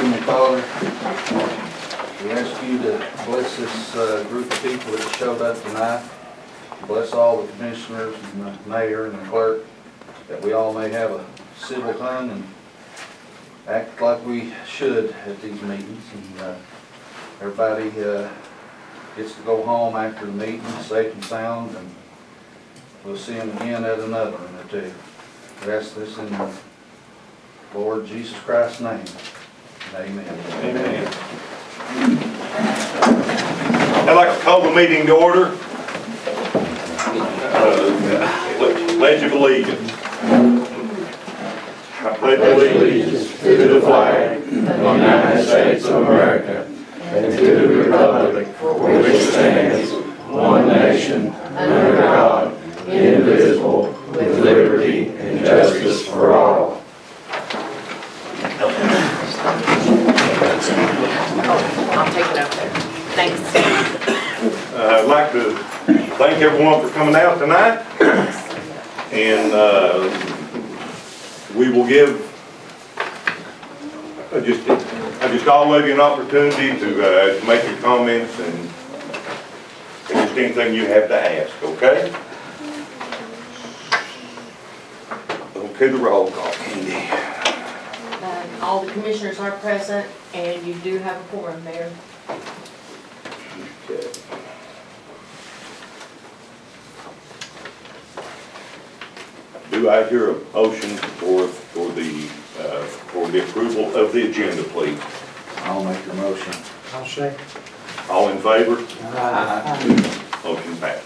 Heavenly Father, we ask you to bless this group of people that showed up tonight. Bless all the commissioners and the mayor and the clerk, that we all may have a civil tongue and act like we should at these meetings. And everybody gets to go home after the meeting safe and sound, and we'll see them again at another one or two. We ask this in the Lord Jesus Christ's name. Amen. Amen. I'd like to call the meeting to order. Pledge of Allegiance. I pledge allegiance to the flag of the United States of America and to the republic for which it stands, one nation, under God, indivisible, with liberty and justice for all. I'll take it up there. Thanks. I'd like to thank everyone for coming out tonight, and we will give just all of you an opportunity to make your comments and just anything you have to ask. Okay? Okay, the roll call, Candy. All the commissioners are present, and you do have a quorum, Mayor. Okay. Do I hear a motion for the approval of the agenda, please? I'll make the motion. I'll second. All in favor? Aye. Motion passed.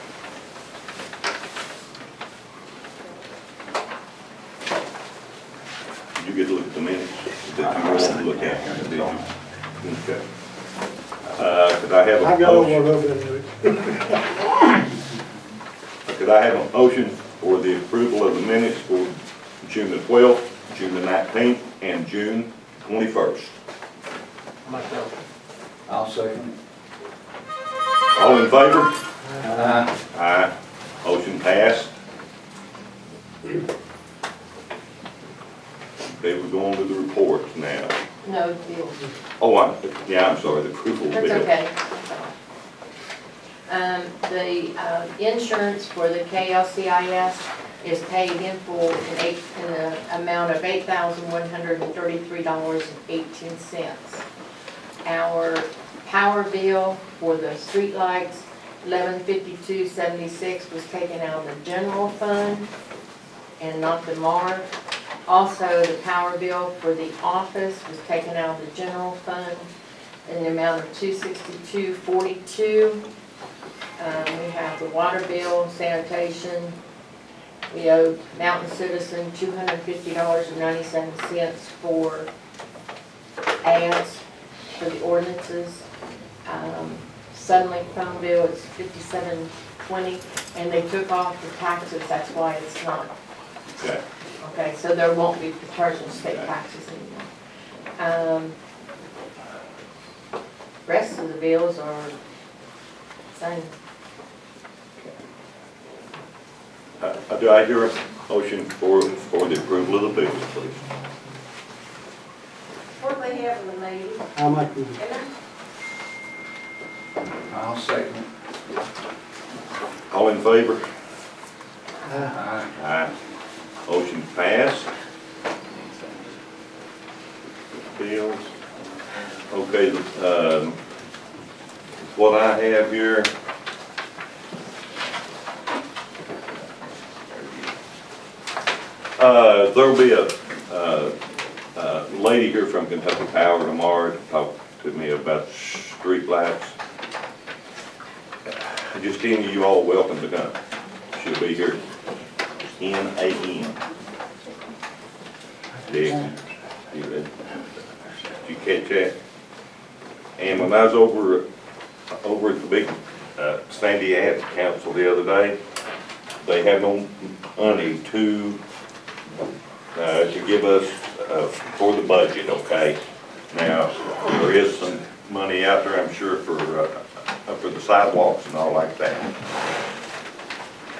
Did you get to look at the minutes that you wanted to look at? Did you? Okay. Could I have a motion? Could I have a motion for the approval of the minutes for June the 12th, June the 19th, and June 21st? I'll second. All in favor? Aye. Aye. Motion passed. Okay, we're going to the reports now. No bills. Oh, I'm sorry, the approval That's bill. okay. The insurance for the KLCIS is paid in full in the amount of $8,133.18. Our power bill for the street lights, $1152.76, was taken out of the general fund and not the MARG. Also, the power bill for the office was taken out of the general fund in the amount of $262.42. We have the water bill, sanitation. We owe Mountain Citizen $250.97 for ads for the ordinances. Suddenly phone bill is $57.20, and they took off the taxes. That's why it's not. Okay. Okay, so there won't be charging state taxes anymore. Rest of the bills are same. Do I hear a motion for the approval of the bills, please? What do they have in the meeting? I'll make the I'll second. All in favor? Aye. Aye. Motion passed. Bills. Okay, what I have here. There'll be a lady here from Kentucky Power tomorrow to talk to me about street lights. Just any of you all welcome to come. She'll be here 10 a.m. Did you catch that? And when I was over at the big Sandy Ad Council the other day, they have no money to give us for the budget. Okay, now there is some money out there, I'm sure, for the sidewalks and all like that.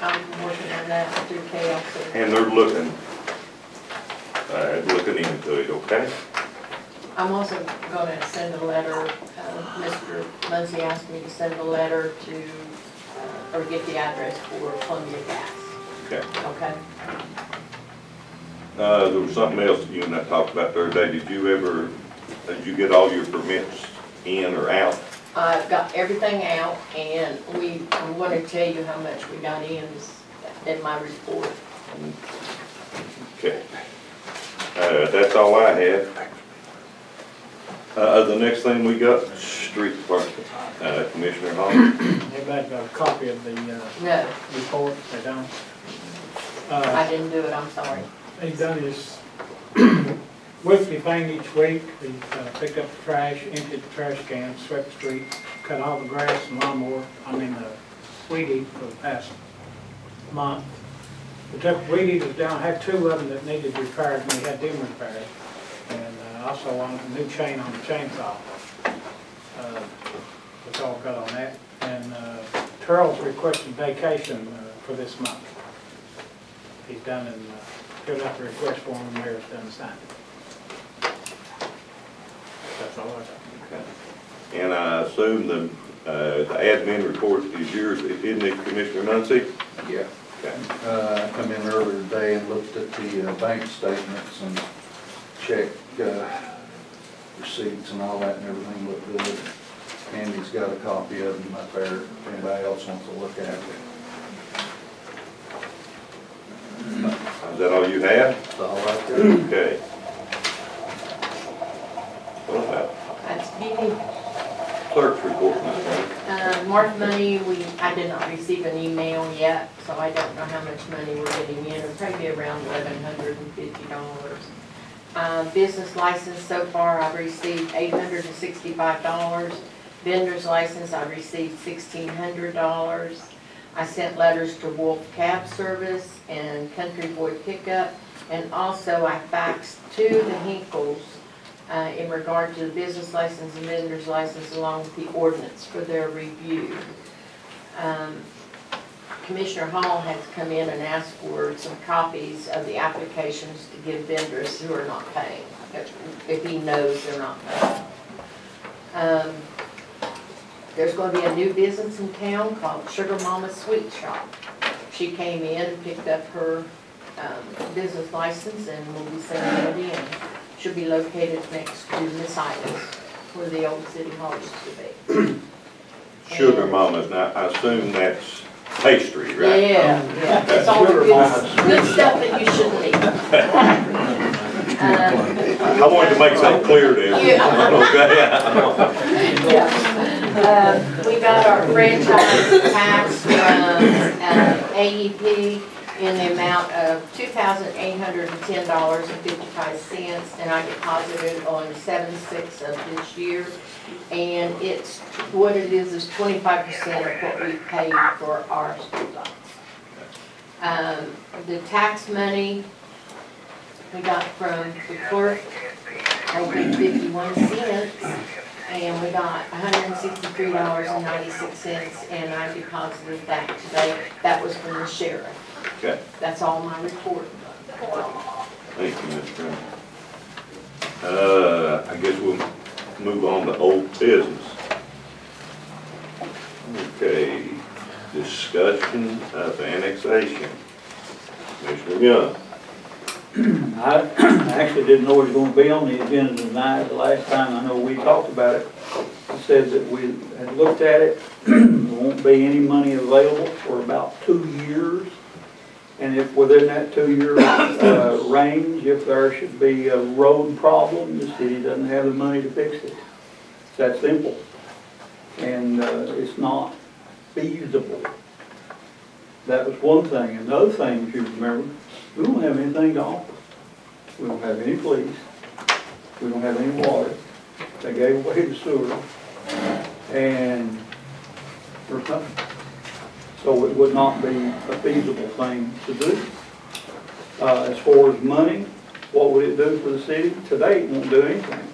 I'm working on that through KLC. And they're looking into it. Okay. I'm also gonna send a letter, Mr. Muncy asked me to send a letter to, or get the address for Columbia Gas, Okay. okay? There was something else you and I talked about the other day. Did you get all your permits in or out? I've got everything out, and I'm gonna tell you how much we got in my report. Okay. That's all I have. The next thing we got, street department, Commissioner Hall. Everybody got a copy of the No, report, they don't? I didn't do it, I'm sorry. They've done this weekly thing each week. They pick up the trash, empty the trash can, swept the street, cut all the grass and lawnmower, weed eater for the past month. We took weed eaters down, had 2 of them that needed repaired, and we had them repaired. And also on a new chain on the chainsaw. That's all got on that. And Charles requested vacation for this month. He's done and filled out the request form, and the mayor's done signed it. That's all I got. Okay. And I assume the admin report is yours, isn't it, Commissioner Muncy? Yeah. Okay. I come in earlier today and looked at the bank statements and checked receipts and all that, and everything looked good. Andy's got a copy of them up there if anybody else wants to look at it. Is that all you have? That's all I've got. Okay. What about That's Dee clerk's report, Ms. Brown? Mark money, I did not receive an email yet, so I don't know how much money we're getting in. It'll probably be around $1,150. Business license, so far I've received $865. Vendor's license, I received $1,600. I sent letters to Wolf Cab Service and Country Boy Pickup, and also I faxed to the Hinkles in regard to the business license and vendor's license along with the ordinance for their review. Commissioner Hall has come in and asked for some copies of the applications to give vendors who are not paying, if he knows they're not paying. There's going to be a new business in town called Sugar Mama Sweet Shop. She came in and picked up her business license, and will be sending it in. She'll be located next to Miss Ida's, where the old city hall used to be. Sugar Mama's, now, I assume that's pastry, right? Yeah, it's all the good stuff that you shouldn't eat. I wanted to make something clear there. Yeah. We got our franchise tax from AEP in the amount of $2,810.55, and I deposited on 7/6 of this year. And it's, what it is 25% of what we paid for our school lots. The tax money we got from the clerk, I paid 51 cents, and we got $163.96, and I deposited that today. That was from the sheriff. Okay. That's all my report. Thank you, Ms. Brown. I guess we'll move on to old business. Okay, discussion of annexation. Commissioner Young. I actually didn't know it was going to be on the agenda tonight. The last time I know we talked about it, it said that we had looked at it. There won't be any money available for about 2 years. And if within that 2-year range, if there should be a road problem, the city doesn't have the money to fix it. It's that simple. And it's not feasible. That was one thing. Another thing, if you remember, we don't have anything to offer. We don't have any police. We don't have any water. They gave away the sewer. And there's nothing. So it would not be a feasible thing to do. As far as money, what would it do for the city? Today, it won't do anything.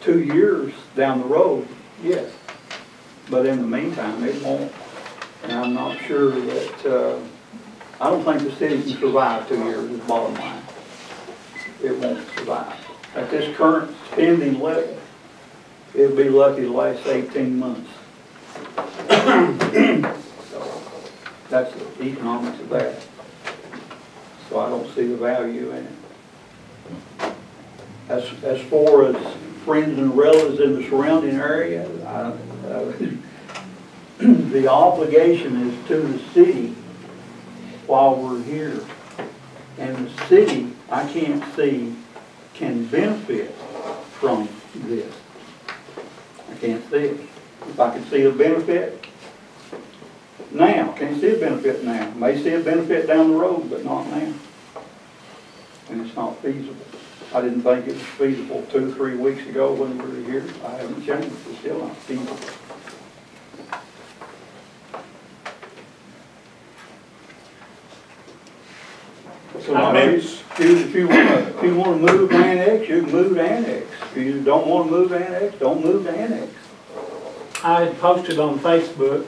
2 years down the road, yes. But in the meantime, it won't. And I'm not sure that, I don't think the city can survive 2 years is the bottom line. It won't survive. At this current spending level, it'd be lucky to last 18 months. So, that's the economics of that. So I don't see the value in it. As far as friends and relatives in the surrounding area, the obligation is to the city while we're here. And the city, I can't see, can benefit from this. I can't see it. If I could see a benefit now, can't see a benefit now. May see a benefit down the road, but not now. And it's not feasible. I didn't think it was feasible 2 or 3 weeks ago when we were here. I haven't changed. It's still not feasible. So if you want to move to annex, you can move to annex. If you don't want to move to annex, don't move to annex. I had posted on Facebook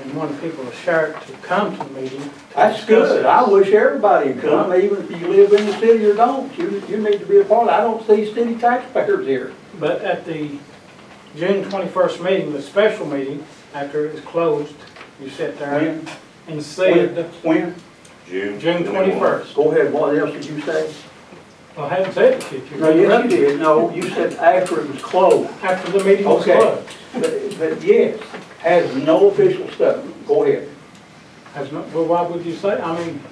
and wanted people to share it to come to the meeting. That's good. I wish everybody would come, even if you live in the city or don't. You need to be a part of it. I don't see city taxpayers here. But at the June 21st meeting, the special meeting, after it was closed, you sat there When? and said, When? June 21st. Go ahead, what else did you say? Well, I haven't said it yet. No, yes you did. No, you said after it was closed. After the meeting was Okay. closed. But yes, has no official stuff. Go ahead. Has no, well, why would you say? I mean,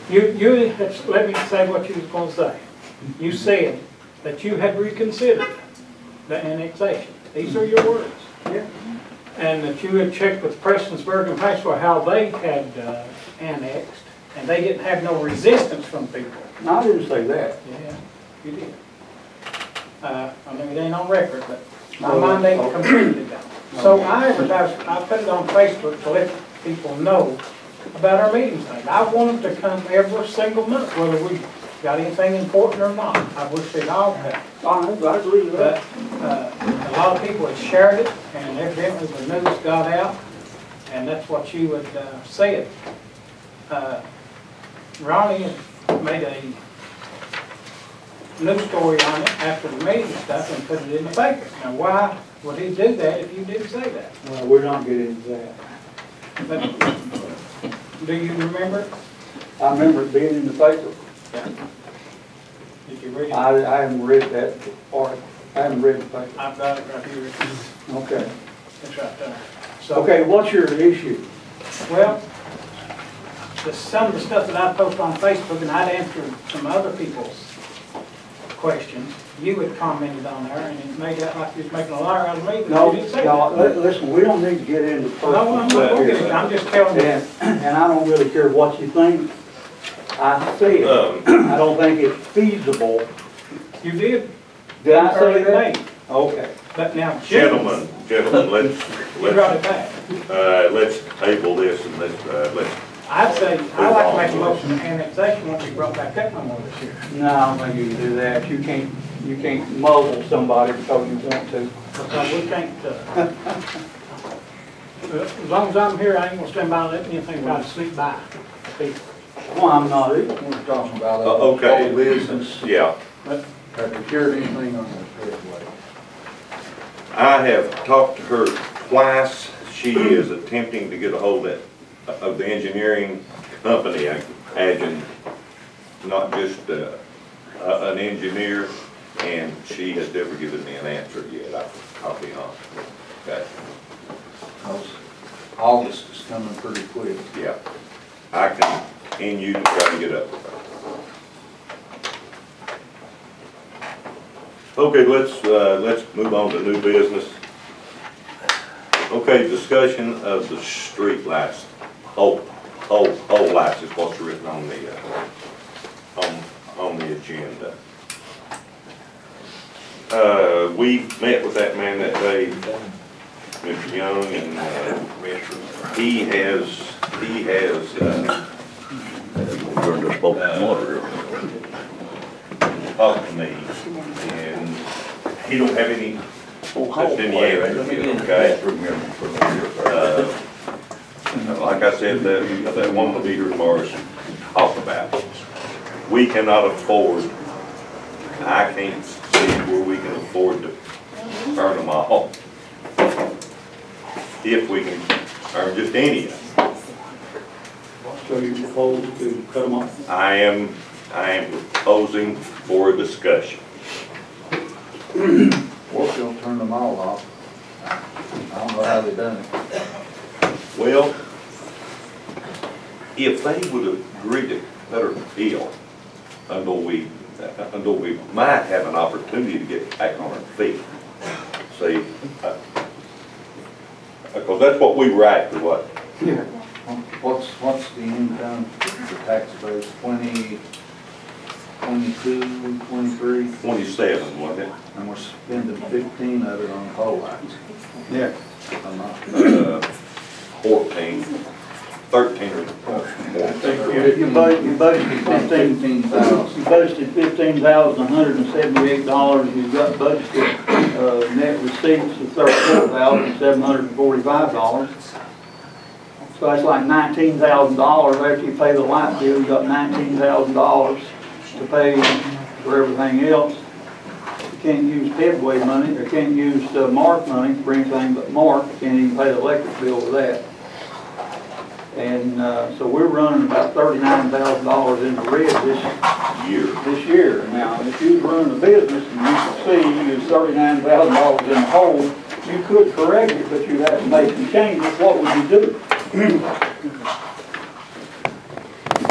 you had, let me say what you was going to say. You said that you had reconsidered the annexation. These are your words. Yeah. And that you had checked with Prestonsburg and Paxton how they had annexed, and they didn't have no resistance from people. No, I didn't say that. Yeah, you did. I mean, it ain't on record, but my mind ain't completed that. So I advertised, I put it on Facebook to let people know about our meetings thing. I want them to come every single month, whether we got anything important or not. I wish they'd all come. I agree with But that. a lot of people had shared it, and evidently the news got out, and that's what you had said. Ronnie had made a news story on it after the meeting and stuff and put it in the paper. Now, why would he do that if you didn't say that? Well, we're not getting into that. But do you remember it? I remember it being in the paper. Yeah. Did you read it? I haven't read that part. I haven't read the paper. I've got it right here. Okay. It's right there. So, Okay, what's your issue? well, some of the stuff that I post on Facebook, and I'd answered some other people's questions, you had commented on there, and it made out like you was making a liar out of me, but No, you didn't say no, that. listen, we don't need to get into No, personal I'm not stuff gonna get here. it. I'm just telling you. And I don't really care what you think. I said, I don't think it's feasible. You did. Did I say Early that? May. Okay. But now, Gentlemen, you brought it back. let's table this and let's, I'd say, I'd like to make a motion to annexation once you brought back up no more this year. No, I don't think you can do that. You can't muzzle somebody because you want to. Because we can't, as long as I'm here, I ain't gonna stand by and let anything try to sneak by people. Well, I'm not either. We're talking about okay. old business. yeah. Have you cured anything on the headway? I have talked to her twice. She is attempting to get a hold of the engineering company, I imagine, not just an engineer, and she has never given me an answer yet. I'll be honest. Okay. Because August is coming pretty quick. Yeah. I can, and you can try to get up. Okay, let's move on to new business. Okay, discussion of the street lights. Whole lights is what's written on the agenda. We met with that man that day, Mr. Young, and he has talked to me, and he don't have any, that's in the answer, okay? Like I said, that one of the leaders of ours talked about, we cannot afford, I can't see where we afford to earn them all. If we can earn just any of them. So you propose to cut them off? I am proposing for a discussion. Or if you'll turn them all off. I don't know how they done it. Well, if they would agree to cut our bill until we might have an opportunity to get back on our feet. See, because that's what we were after, what? Yeah. What's the income, the tax base, 20, 22, 23? 27, wasn't it? And we're spending 15 of it on pole lights. Yeah. I'm not- 14, 13 or more. You budgeted $15,000. You budgeted $15,178. You've got budgeted net receipts of $34,745. So that's like $19,000 after you pay the light bill. You got $19,000 to pay for everything else. You can't use Headway money, or can't use Mark money for anything but Mark. You can't even pay the electric bill with that. And so we're running about $39,000 in the red this year. Now, if you was running a business and you could see you was $39,000 in the hole, you could correct it, but you'd have to make some changes. What would you do? We're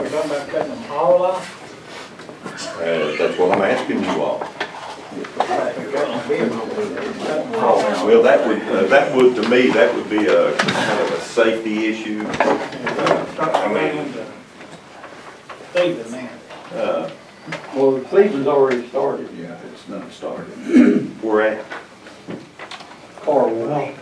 talking about cutting them all off. That's what I'm asking you all. Well, Well, that would, to me, that would be a kind of a safety issue. Well, the season's already started. Yeah, it's not started. We're at Car wash.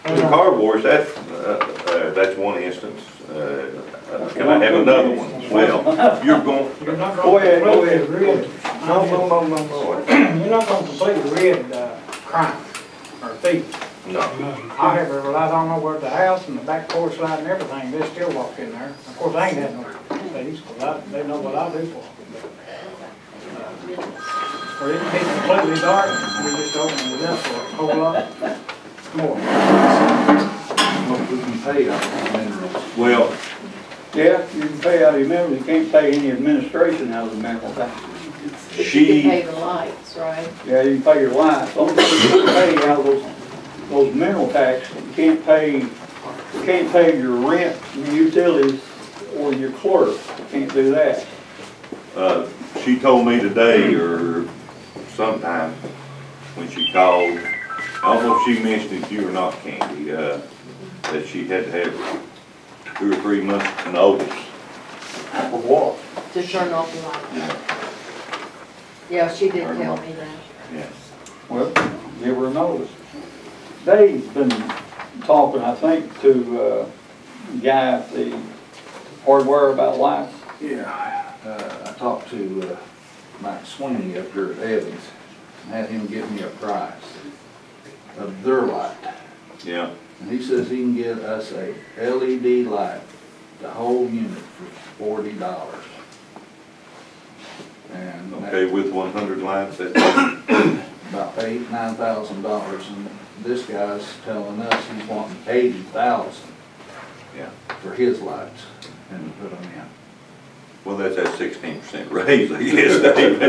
the car wash. That's one instance. Can I have another one? Well, you're going. You're not Go going ahead, to go completely ahead. rid. No. You're not going to completely rid crime or thieves. No. I have, I don't know where the house and the back porch light and everything, they still walk in there. Of course, I ain't had no thieves, because they know what I do for them. Or it can be completely dark, we just open it up for a whole lot more. What we can pay on minerals. Well, Yeah, you can pay out of your minerals. You can't pay any administration out of the mineral tax. You can pay the lights, right? Yeah, you can pay your lights. Only thing you can pay out of those mineral tax, you can't pay your rent, your utilities, or your clerk. You can't do that. she told me today or sometime when she called, I don't know if she mentioned it to you or not, Candy, that she had to have 2 or 3 months notice. For what? To turn off the light. Yeah, she did tell me that. Yes. Well, give her a notice. Dave's been talking, I think, to the guy at the hardware about lights. Yeah, I talked to Mike Sweeney up here at Evans and had him give me a price of their light. Yeah. And he says he can get us a LED light, the whole unit for $40. And Okay, with 100 lights, that's about $9,000, and this guy's telling us he's wanting $80,000 yeah. for his lights and put them in. Well, that's that 16% raise, I guess, Dave.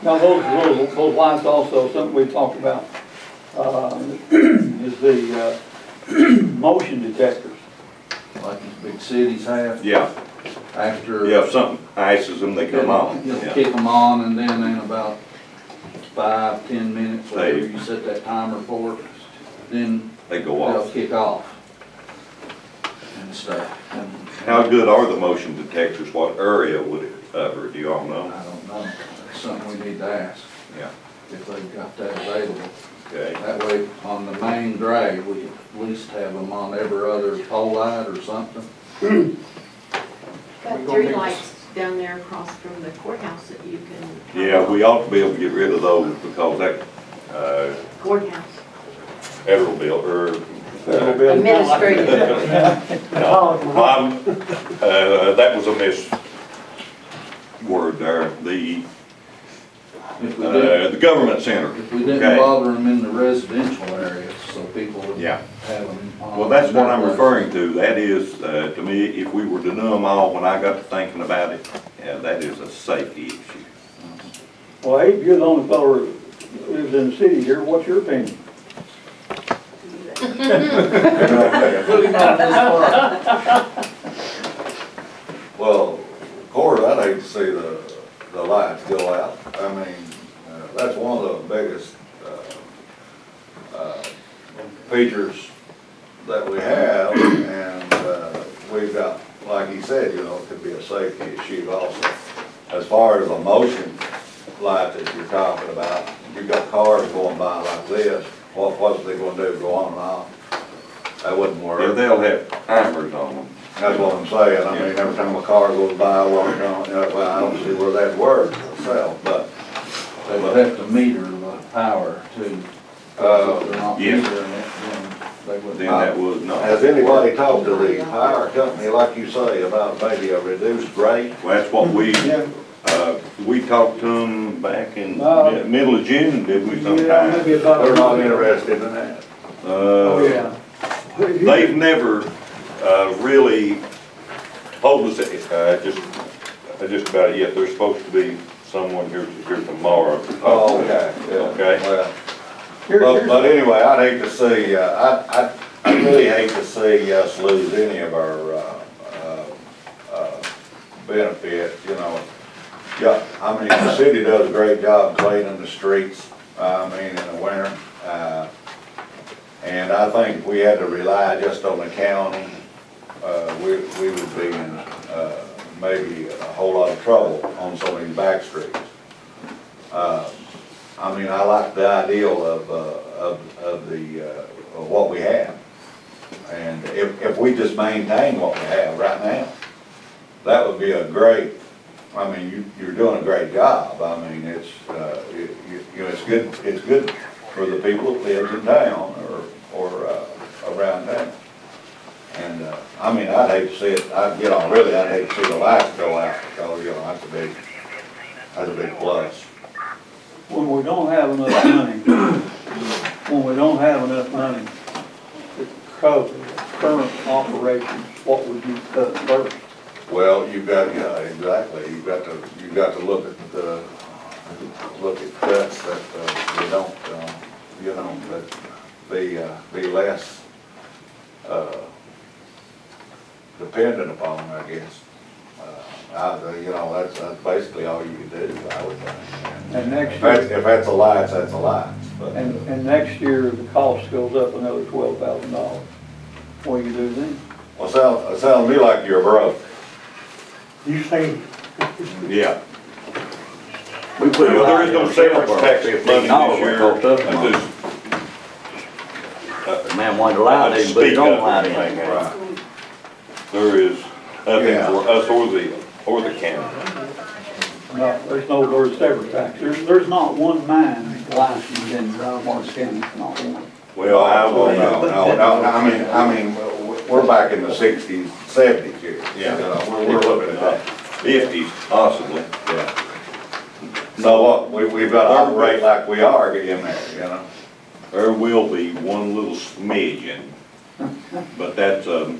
Now, those lights also, something we talked about, is the motion detectors. Like these big cities have. Yeah, After. yeah, if something ices them, they come on. You'll Yeah. kick them on, and then in about 5-10 minutes, whatever They- you set that timer for, then They go they'll off. kick off and stuff. And How good are the motion detectors? What area would it cover? Do you all I know? don't know. It's something we need to ask Yeah, if they've got that available. okay. That way, on the main drag, we at least have them on every other pole light or something. Got 3 lights down there across from the courthouse that you can. Yeah, we ought to be able to get rid of those because that, Courthouse. federal bill, or, Administrative. no, that was a word there, the If we didn't, the government center. if we didn't Okay. bother them in the residential areas, so people would Yeah. have them. Well, that's what I'm referring to. That is, to me, if we were to do them all, when I got to thinking about it, yeah, that is a safety issue. Well, Abe, you're the only fellow that lives in the city here, what's your opinion? Put him on the spot. Well, of course, I'd hate to see the lights go out. I mean, that's one of the biggest, features that we have, and, we've got, like he said, you know, it could be a safety issue also. As far as the motion light that you're talking about, you've got cars going by like this, what's they gonna do, go on and off? That wouldn't Yeah, work. they'll have timers on them. That's what I'm saying. I mean, every time a car goes by, well, I don't see where that works myself, but, They would have to meter the power too. If they're not yes. metering it, then they would Then not. that was not. has anybody talked to the power company, like you say, about maybe a reduced rate? Well, that's what we talked to them back in middle of June, did we Yeah, sometime? maybe about. They're not interested in that. Oh, yeah. They've never, really told us that, just about it yet. There's supposed to be someone here tomorrow. Oh, okay, yeah. Okay. Well, but anyway, I'd hate to see, I'd really hate to see us lose any of our, benefits, you know. Yeah, I mean, the city does a great job cleaning the streets, I mean, in the winter. And I think if we had to rely just on the county, we would be in, maybe a whole lot of trouble on some of these back streets. I mean, I like the ideal of what we have. And if we just maintain what we have right now, that would be a great, I mean, you're doing a great job. I mean, it's, you know, it's good for the people that live in town or around town. And, I mean, I'd hate to see it, I'd hate to see the lights go out, because, you know, that's a big plus. When we don't have enough money, to cover current operations, what would you cut first? Well, yeah, exactly, you've got to look at cuts that, you don't, you know, that be less, dependent upon, I guess. You know, that's basically all you can do, I would think. And next year, If that's the lights, that's the lights, but. and next year, the cost goes up another $12,000. What do you do then? Well, it sounds to me like you're broke. You say, Yeah. We put Well, there is no sales tax money $15 this year. cost us I money. just- Man wanted to lie, they didn't put his own light in. Right. There is nothing Yeah. for us or the county. No, there's several tax. There's not one mine licensed in Morris County, not one. Well, I will. No, I mean, we're back in the 60s, 70s here. Yeah. You know, we're looking at that. 50s possibly. Yeah. So what, we've got to operate like we are in there, you know? There will be one little smidgen, but that's, you're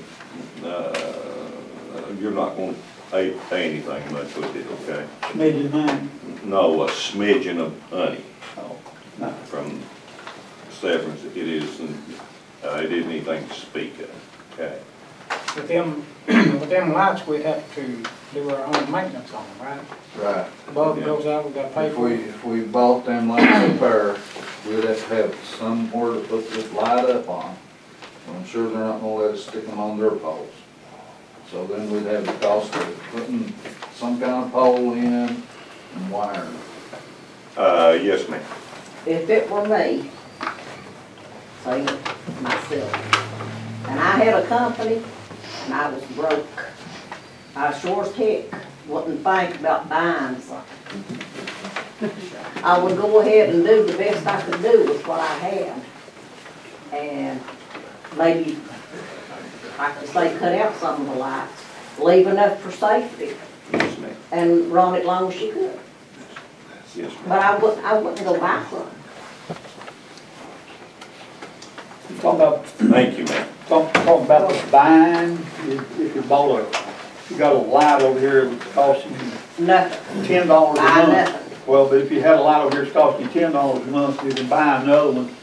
not gonna pay anything much with it, okay? Smidgen mine. No, a smidgen of honey Oh, no. from Severance. It isn't anything to speak of, okay? with them lights, we'd have to do our own maintenance on them, right? Right. Bulb Yeah. goes out, we gotta pay If for it. if we bought them lights a pair, we'd have to have somewhere to put this light up on. I'm sure they're not gonna let us stick them on their poles. So then we'd have the cost of putting some kind of pole in and wiring. Yes, ma'am. If it were me, say it myself, and I had a company and I was broke, I sure as heck wouldn't think about buying something. I would go ahead and do the best I could do with what I had. And maybe, like I say, cut out some of the lights, leave enough for safety. Yes, ma'am. and run it long as she could. Yes, But I wouldn't go back one. You talking about, Thank you, ma'am. talking about the buying, if you bought if you got a light over here that's costing you Nothing. $10 a Buy month. nothing. Well, but if you had a light over here that's costing you $10 a month, you can buy another one,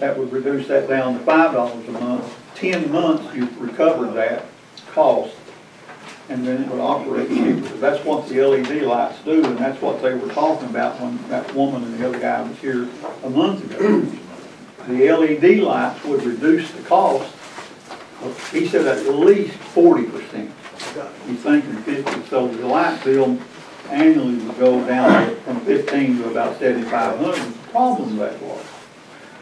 that would reduce that down to $5 a month. 10 months, you've recovered that cost, and then it would operate cheaper. That's what the LED lights do, and that's what they were talking about when that woman and the other guy was here a month ago. The LED lights would reduce the cost, he said at least 40%. He's thinking 50, so the light bill annually would go down from 15 to about 7,500. The problem with that was,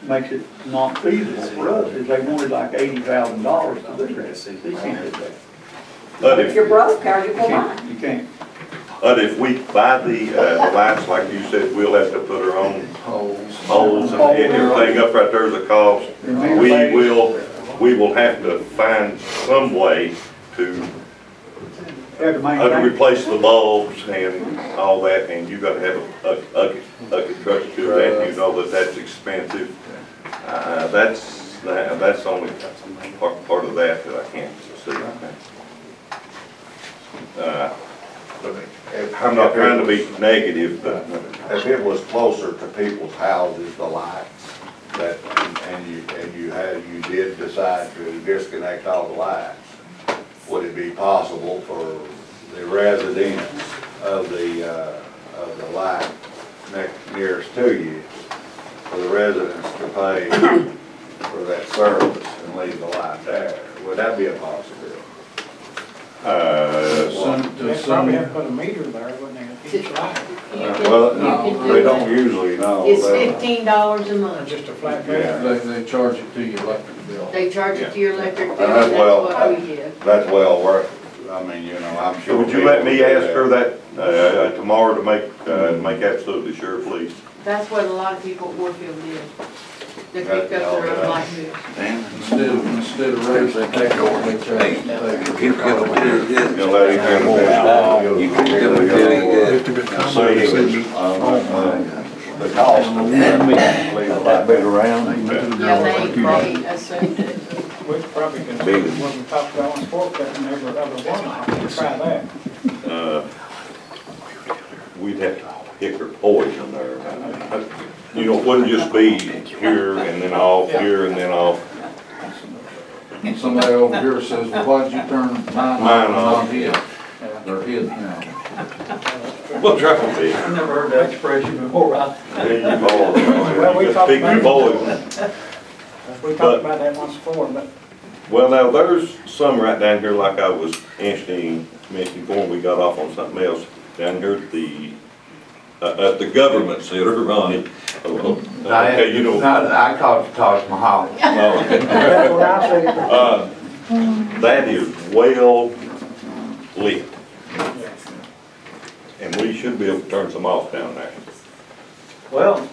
makes it not feasible for us, is they wanted like $80,000 to do that. They can't do that. But If you're broke, how are you gonna buy? You can't. But if we buy the lights, like you said, we'll have to put our own holes and everything up right there's a cost. We will have to find some way to replace the bulbs and all that, and you gotta have a construction to that, you know that's expensive. That's only part of that I can't see. I'm not trying to be negative, but if it was closer to people's houses, the lights, that, and you did decide to disconnect all the lights, would it be possible for the residents of the lot nearest to you, for the residents to pay for that service and leave the light there? Would that be a possibility? They probably have to put a meter there, wouldn't they, each light? Well, no, they don't usually know. It's $15 a month. Just a flat Yeah. rate. They charge it to your electric bill. They charge it to your electric bill, That's that's well- what we did. That's well worth it. I mean, you know, I'm sure. Would you let me ask her that tomorrow to make absolutely sure, please? That's what a lot of people at Warfield did. They picked up their own light bill. Instead of raising the tax, they charge. You know, let him handle that. You can give me The cost of that bit around. Yeah, they assumed it. We probably can, when we talk about on sport, cut and every other one, I can try that. We'd have to pick her poison there. You know, it wouldn't just be here and then off, here and then off. Somebody over here says, well, why'd you turn mine off? on hid? They're hid now. What's wrong with I've never heard that expression before. Well, we talked Pick your about poison. We talked about that once before, but Well, now, there's some right down here, like I was mentioning before we got off on something else, down here at the government center, Ronnie. Okay, you know. I called it Taj Mahal. that's what I said. That is well lit. And we should be able to turn some off down there. Well,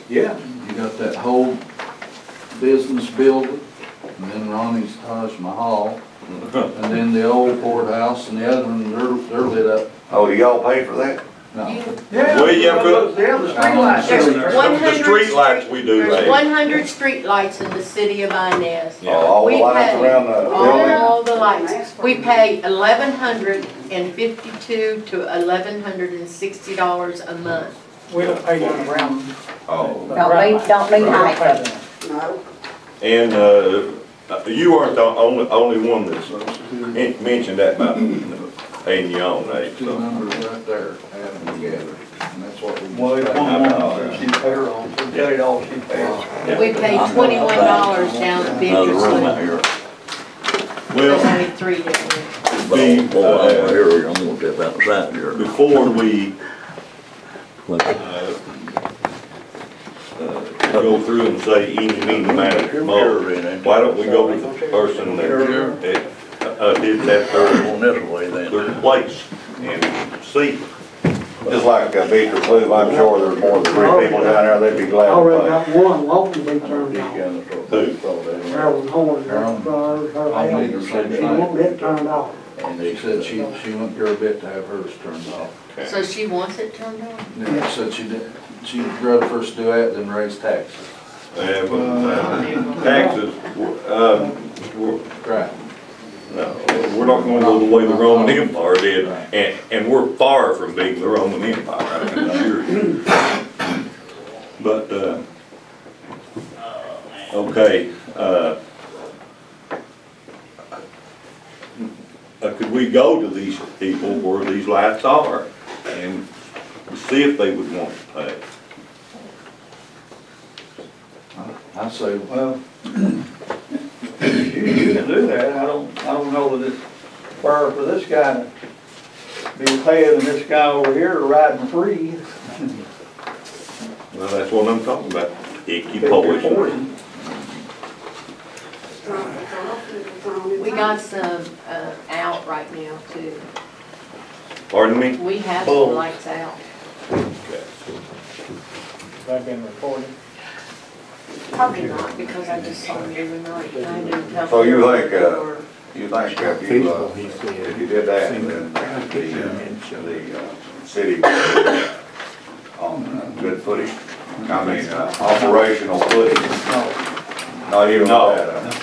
yeah. You got that whole business building, and then Ronnie's Taj Mahal, and then the old courthouse, and the other one, they're lit up. Oh, do y'all pay for that? No. Yeah, Well, yeah, but- the street lights. There's The 100 street lights we do, There's right? 100 street lights in the city of Inez. Yeah. All the We lights pay around the building? all the lights. We pay $1,152 to $1,160 a month. We don't pay none around. Oh. Don't need high. No. And you aren't the only one that's mentioned that about paying your own, eh? Two So. numbers right there, add them together, and that's what we. Well, it's one that she paid her on, so tell it all she paid. We pay $21 down at Another room out Bigger's. here. There's Well, only 3 down there. Boy, I'm here, I'm gonna step outside here. before we go through and say eeny, meeny, miny, moe, why don't we go with the person that did that Going this way then. their place and see. Just like Beaker Blue, I'm sure there's more than 3 people down there, they'd be glad Already to got one local they turned off. Who? Harold Horn, Harold. her I'll house. need to say She won't get turned off. She said she wouldn't care a bit to have hers turned off. So she wants it turned on? Yeah, she said she'd rather first do that than raise taxes. But taxes, we're, Right. no, we're not gonna go the way the Roman Empire did, and we're far from being the Roman Empire, I can assure you. But, okay, could we go to these people where these lights are and see if they would want to pay? I say, Well, you can do that. I don't know that it's fair for this guy to be paying and this guy over here riding free. Well, that's what I'm talking about, icky poison. We got some, out right now too. Pardon me? We have Bulbs. some lights out. They've been reported. Probably not, because I just saw them the other night. And I didn't tell So you them think, or- if you did that, then the city on good footing, I mean, operational footing, not even No. that,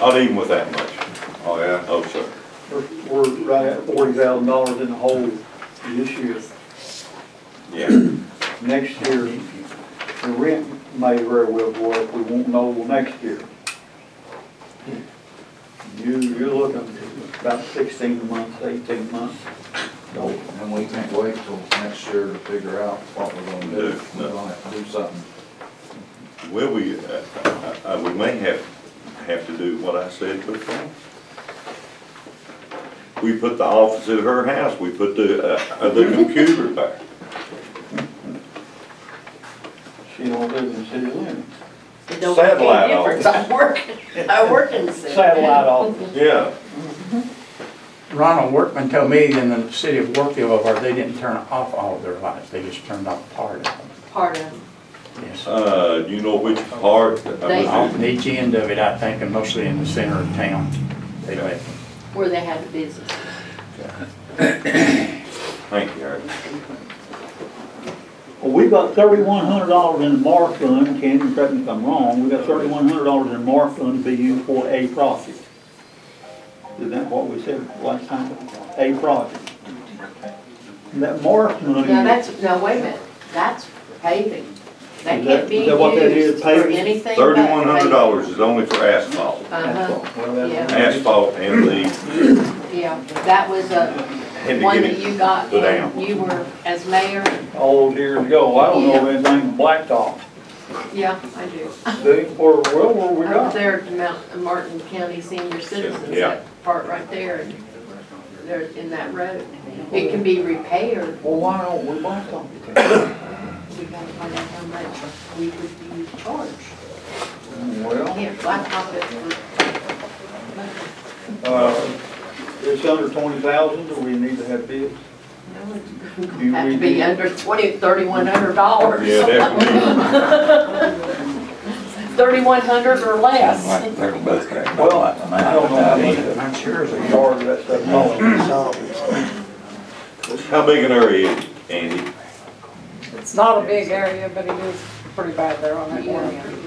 Not even with that much. oh yeah? Oh, sir. We're right at $40,000 in the hole this year. Yeah. Next year, the rent may very well go up. We won't know next year. You're looking about 16 months, 18 months. and we can't wait till next year to figure out what we're gonna do. No. We're gonna have to do something. Well, we may have to do what I said before. We put the office at her house, we put the computer there. She don't live in city limits. It don't make Satellite any difference. I work in the city. Satellite office. Yeah. Ronald Workman told me in the city of Warfield, they didn't turn off all of their lights, they just turned off part of them. Part of them. Yes. Do you know which part? On each end of it, I think, and mostly in the center of town, they left them. Where they have the business. Thank you, Eric. Well, we've got $3,100 in the MAR fund, Candy, correct me if I'm wrong, we've got $3,100 in the MAR fund to be used for a project. Isn't that what we said last time? A project. And that MAR money. Now no, wait a minute, that's paving. That Is can't that- be is that what that is, used for paving? anything but $3,100 is only for asphalt. Uh-huh, yeah, Asphalt and the, yeah, that was and to one get that it you got put when down. you were as mayor. All those years ago, I don't know of anything but blacktop. Yeah, I do. Where we Up got? there at Martin County Senior Citizens, Yeah. that part right there, and there in that road. It can be repaired. Well, why don't we blacktop it? We gotta find out how much we would be charged. Well, Can't blacktop it for, it's under 20,000, do we need to have bids? have to be under $3,100. yeah, definitely. 3,100 or less. Well, I don't know how much I'm sure the charge of that stuff costs. How big an area is it, Andy? It's not a big area, but it is pretty bad there on that one end.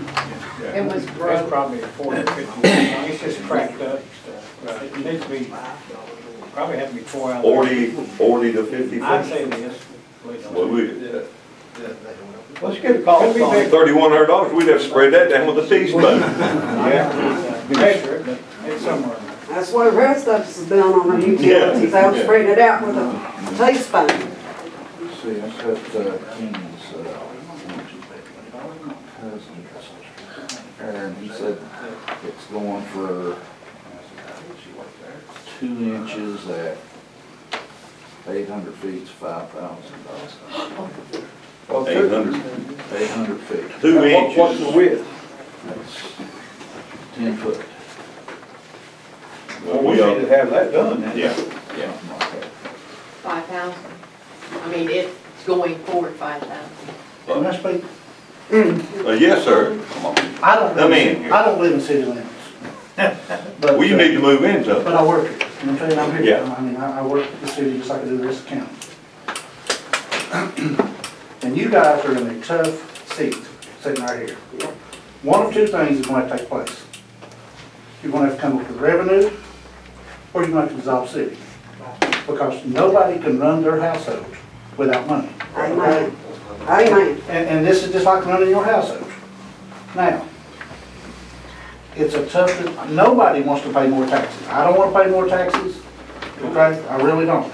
It was It's broke. probably 40 or 50 years long. It's just cracked up stuff. But it needs to be, probably have to be tore out. 40 to 50 I'd feet? say this. Well, Let's get a call. $3,100, we'd have to spread that down with a teaspoon. Yeah, measure it, but it's somewhere. That's what the rest of us is doing on the utilities, they'll spread it out with a teaspoon. See, that's what Ken's Aaron, he said it's going for 2 inches at 800 feet is $5,000. 800, 800 feet, 2 What's the inches. width? that's 10 foot. Well, we need to have that done then. Yeah, Something like that. 5,000. I mean, it's going forward 5,000. Can I speak? yes, sir. I don't Come in here. I don't live in city limits. But, Well, you need to move into it. but I work here. You know what I'm saying? I'm here, Yeah. I mean, I work at the city just like I do the rest of the county. And you guys are in a tough seat, sitting right here. One of two things is going to have to take place. You're going to have to come up with revenue, or you're going to have to dissolve the city. Because nobody can run their household without money. Amen. Amen. And this is just like running your household. Now, it's a tough, nobody wants to pay more taxes. I don't want to pay more taxes, okay? I really don't.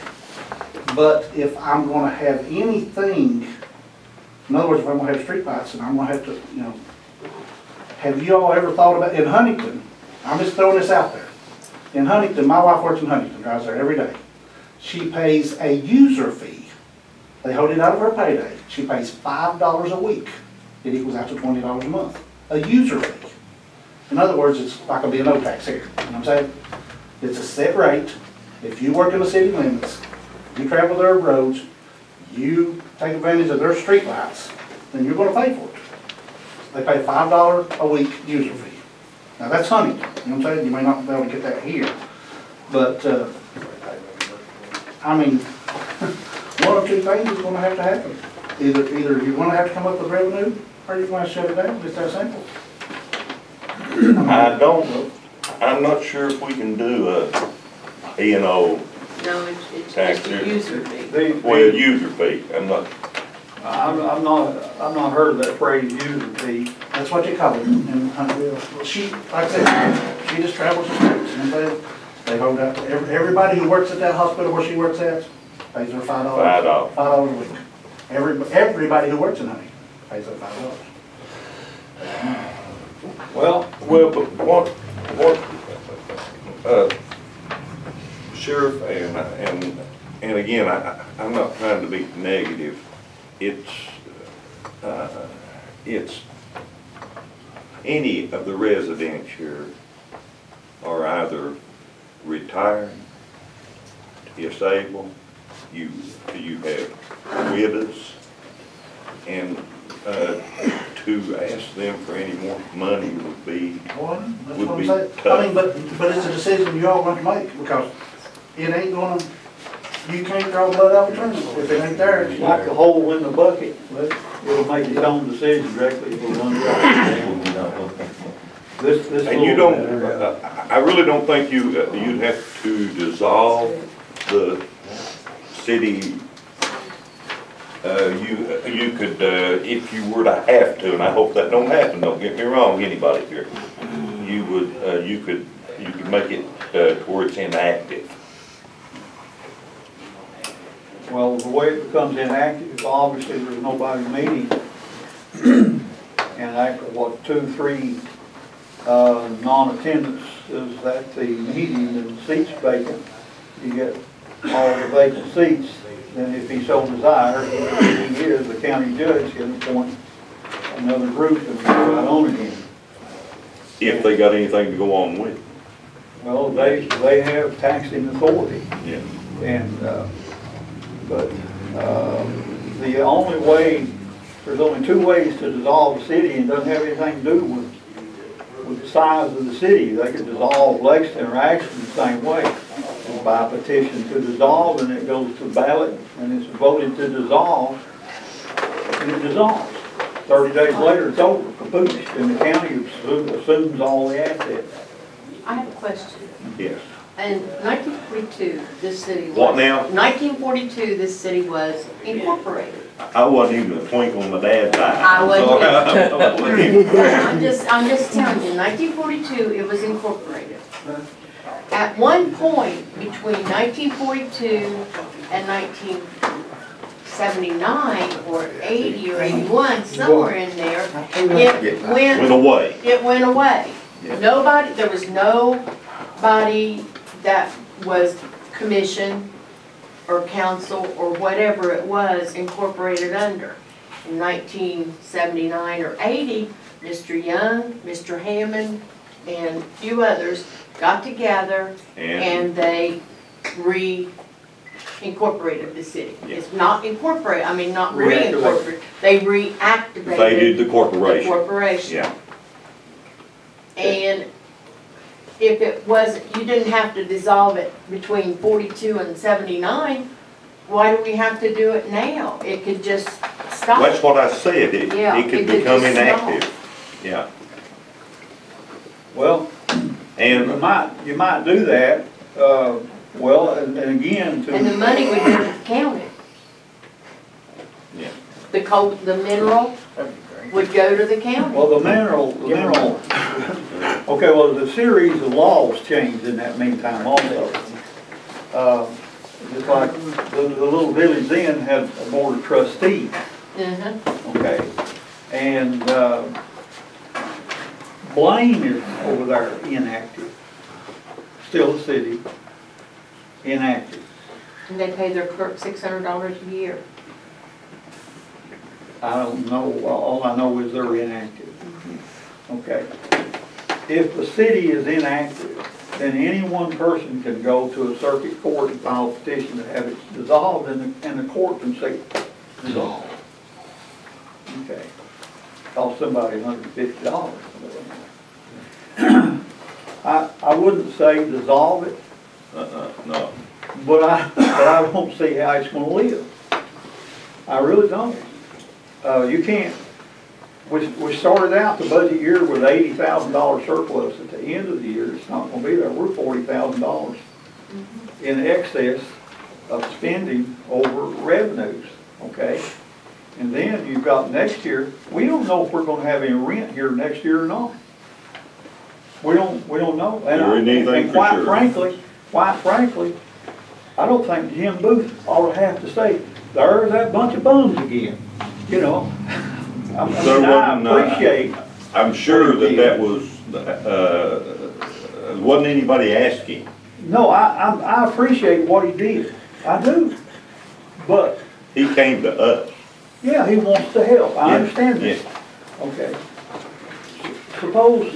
But if I'm gonna have anything, in other words, if I'm gonna have streetlights, and I'm gonna have to, you know, have you all ever thought about, in Huntington, I'm just throwing this out there. In Huntington, my wife works in Huntington, drives there every day. She pays a user fee. They hold it out of her payday. She pays $5 a week. It equals out to $20 a month. A user fee. In other words, it's like a B&O tax here. You know what I'm saying? It's a set rate. If you work in the city limits, you travel their roads, you take advantage of their street lights, then you're going to pay for it. They pay $5 a week user fee. Now that's Huntington. You know what I'm saying? You may not be able to get that here. But, I mean, one of two things is going to have to happen. Either you're going to have to come up with revenue, or you're going to shut it down. It's that simple. I'm not sure if we can do a E&O, No, it's Tax just a here. user fee. well, user fee. I'm not, I've not heard of that phrase user fee. That's what they call it in Huntsville. She, like I said, she just travels the streets, and they hold out, everybody who works at that hospital where she works at pays her $5 a week. Everybody who works in Huntington pays her $5. Well, but Sheriff, and again, I'm not trying to be negative. It's any of the residents here are either retired, disabled, you have widows, and to ask them for any more money would be That's what I'm saying. tough. I mean, but it's a decision you all want to make, because it ain't gonna, you can't draw blood out of a turnip if it ain't there. it's like a hole in the bucket. It'll make its own decision directly if it runs out. This And you don't, I really don't think you'd have to dissolve the city. You could, if you were to have to, and I hope that don't happen, don't get me wrong, anybody here, you would, you could make it to where it's inactive. Well, the way it becomes inactive is obviously there's nobody meeting. And after, what, 2, 3 non-attendance is at the meeting and seats vacant, you get all the vacant seats. Then if he so desires, he is the county judge, can appoint another group and go out on again. If they got anything to go on with. Well, they have taxing authority. Yeah. And, but the only way, there's only 2 ways to dissolve a city, and it doesn't have anything to do with the size of the city. They could dissolve Lexington or Ashland the same way. By petition to dissolve, and it goes to ballot, and it's voted to dissolve, and it dissolves. 30 days later, it's over, kapoosh, and the county assumes all the assets. I have a question. Yes. In 1942, this city was... What now? 1942, this city was incorporated. I wasn't even a twinkle in my dad's eye. I wasn't either. I'm just telling you, 1942, it was incorporated. At one point between 1942 and 1979 or 80 or 81, somewhere in there, it went away. It went away. Nobody, there was nobody that was commission or council or whatever it was incorporated under. In 1979 or 80, Mr. Young, Mr. Hammond, and a few others got together and they re-incorporated the city. Yeah. It's not incorporated, I mean not re-incorporated, they reactivated They did the corporation. the corporation. Yeah. And if it wasn't, you didn't have to dissolve it between 42 and 79, why do we have to do it now? It could just stop. That's what I said, Yeah, it could it could become just stop. inactive. Yeah, Well, and you might do that, well, and again, And the to, money would go to the county. Yeah. The mineral would go to the county. well, the mineral, okay, well, the series of laws changed in that meantime also. Just like the little village then had a board of trustees, okay? And, Blaine is over there inactive, still a city, inactive. And they pay their clerk $600 a year. I don't know, all I know is they're inactive. Okay. If the city is inactive, then any one person can go to a circuit court and file a petition to have it dissolved, and the court can say, dissolved. Okay. Cost somebody $150. I wouldn't say dissolve it, no. but I don't see how it's gonna live. I really don't. You can't, we started out the budget year with $80,000 surplus. At the end of the year, it's not gonna be there. We're $40,000 in excess of spending over revenues, okay? And then you've got next year, we don't know if we're gonna have any rent here next year or not. We don't know. There isn't anything And for sure. quite frankly, I don't think Jim Booth ought to have to say, there's that bunch of bums again, you know? I appreciate. I'm sure that was, wasn't anybody asking. No, I appreciate what he did. I do. But, He came to us. yeah, he wants to help. I Yeah, understand that. Okay. Suppose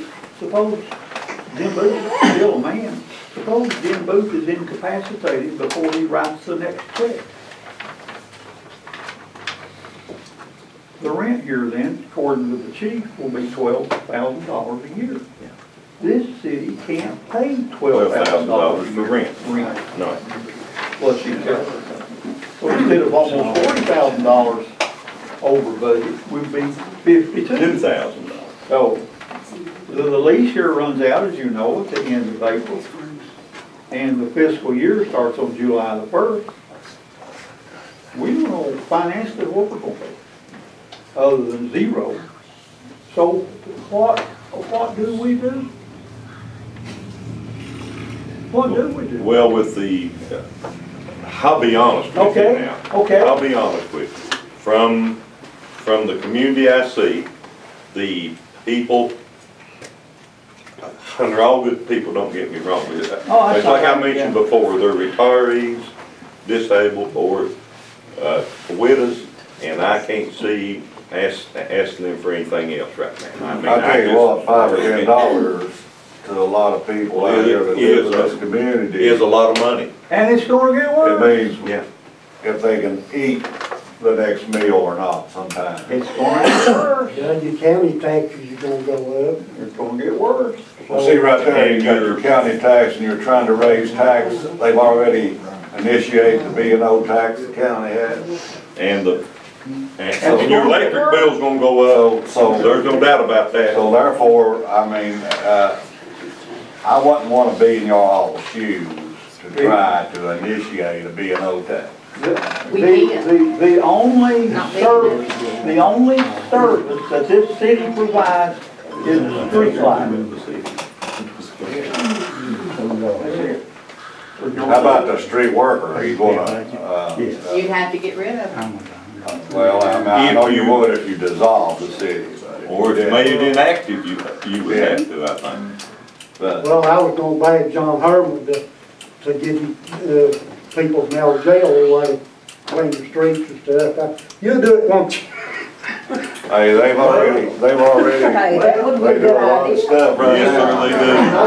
Jim Booth is still a man. Suppose Jim Booth is incapacitated before he writes the next check. The rent here then, according to the chief, will be $12,000 a year. This city can't pay $12,000 for rent. No. Plus you got, so instead of almost $40,000 over budget, we'd be $52,000. $2,000. So, the lease here runs out, as you know, at the end of April. And the fiscal year starts on July the 1st. We don't know financially what we're gonna pay, other than zero. So, what do we do? What do we do? Well, with the, I'll be honest with you Okay, now. okay. I'll be honest with you. From the community I see, the people, and they're all good people, don't get me wrong. Oh, that's It's like I all right, mentioned yeah. before, they're retirees, disabled, or widows, and I can't see asking them for anything else right now. I mean, I tell you just- what, $5 or $10 to a lot of people out here that live in this community. Is a lot of money. And it's gonna get It worse. means Yeah. if they can eat the next meal or not sometimes. It's gonna get worse. Judge, your county taxes are gonna go up. It's gonna get worse. Well, see right there, you got your county tax and you're trying to raise tax. They've already initiated the B&O tax the county has. And your electric bill's gonna go up, So there's no doubt about that. So therefore, I mean, I wouldn't want to be in your all's shoes to try to initiate a B&O tax. We can. The only Not me. service, that this city provides is the street light. That's it. How about the street worker? Are you gonna, You'd have to get rid of it. well, I know you would if you dissolve the city. but Or if you made it inactive, you would have to, I think. But Well, I was gonna beg John Herman to give people from out of jail away, clean the streets and stuff. You'll do it, won't you? hey, they've already, Hey, that would be they a do good a lot of idea. stuff right Yes, now. sir,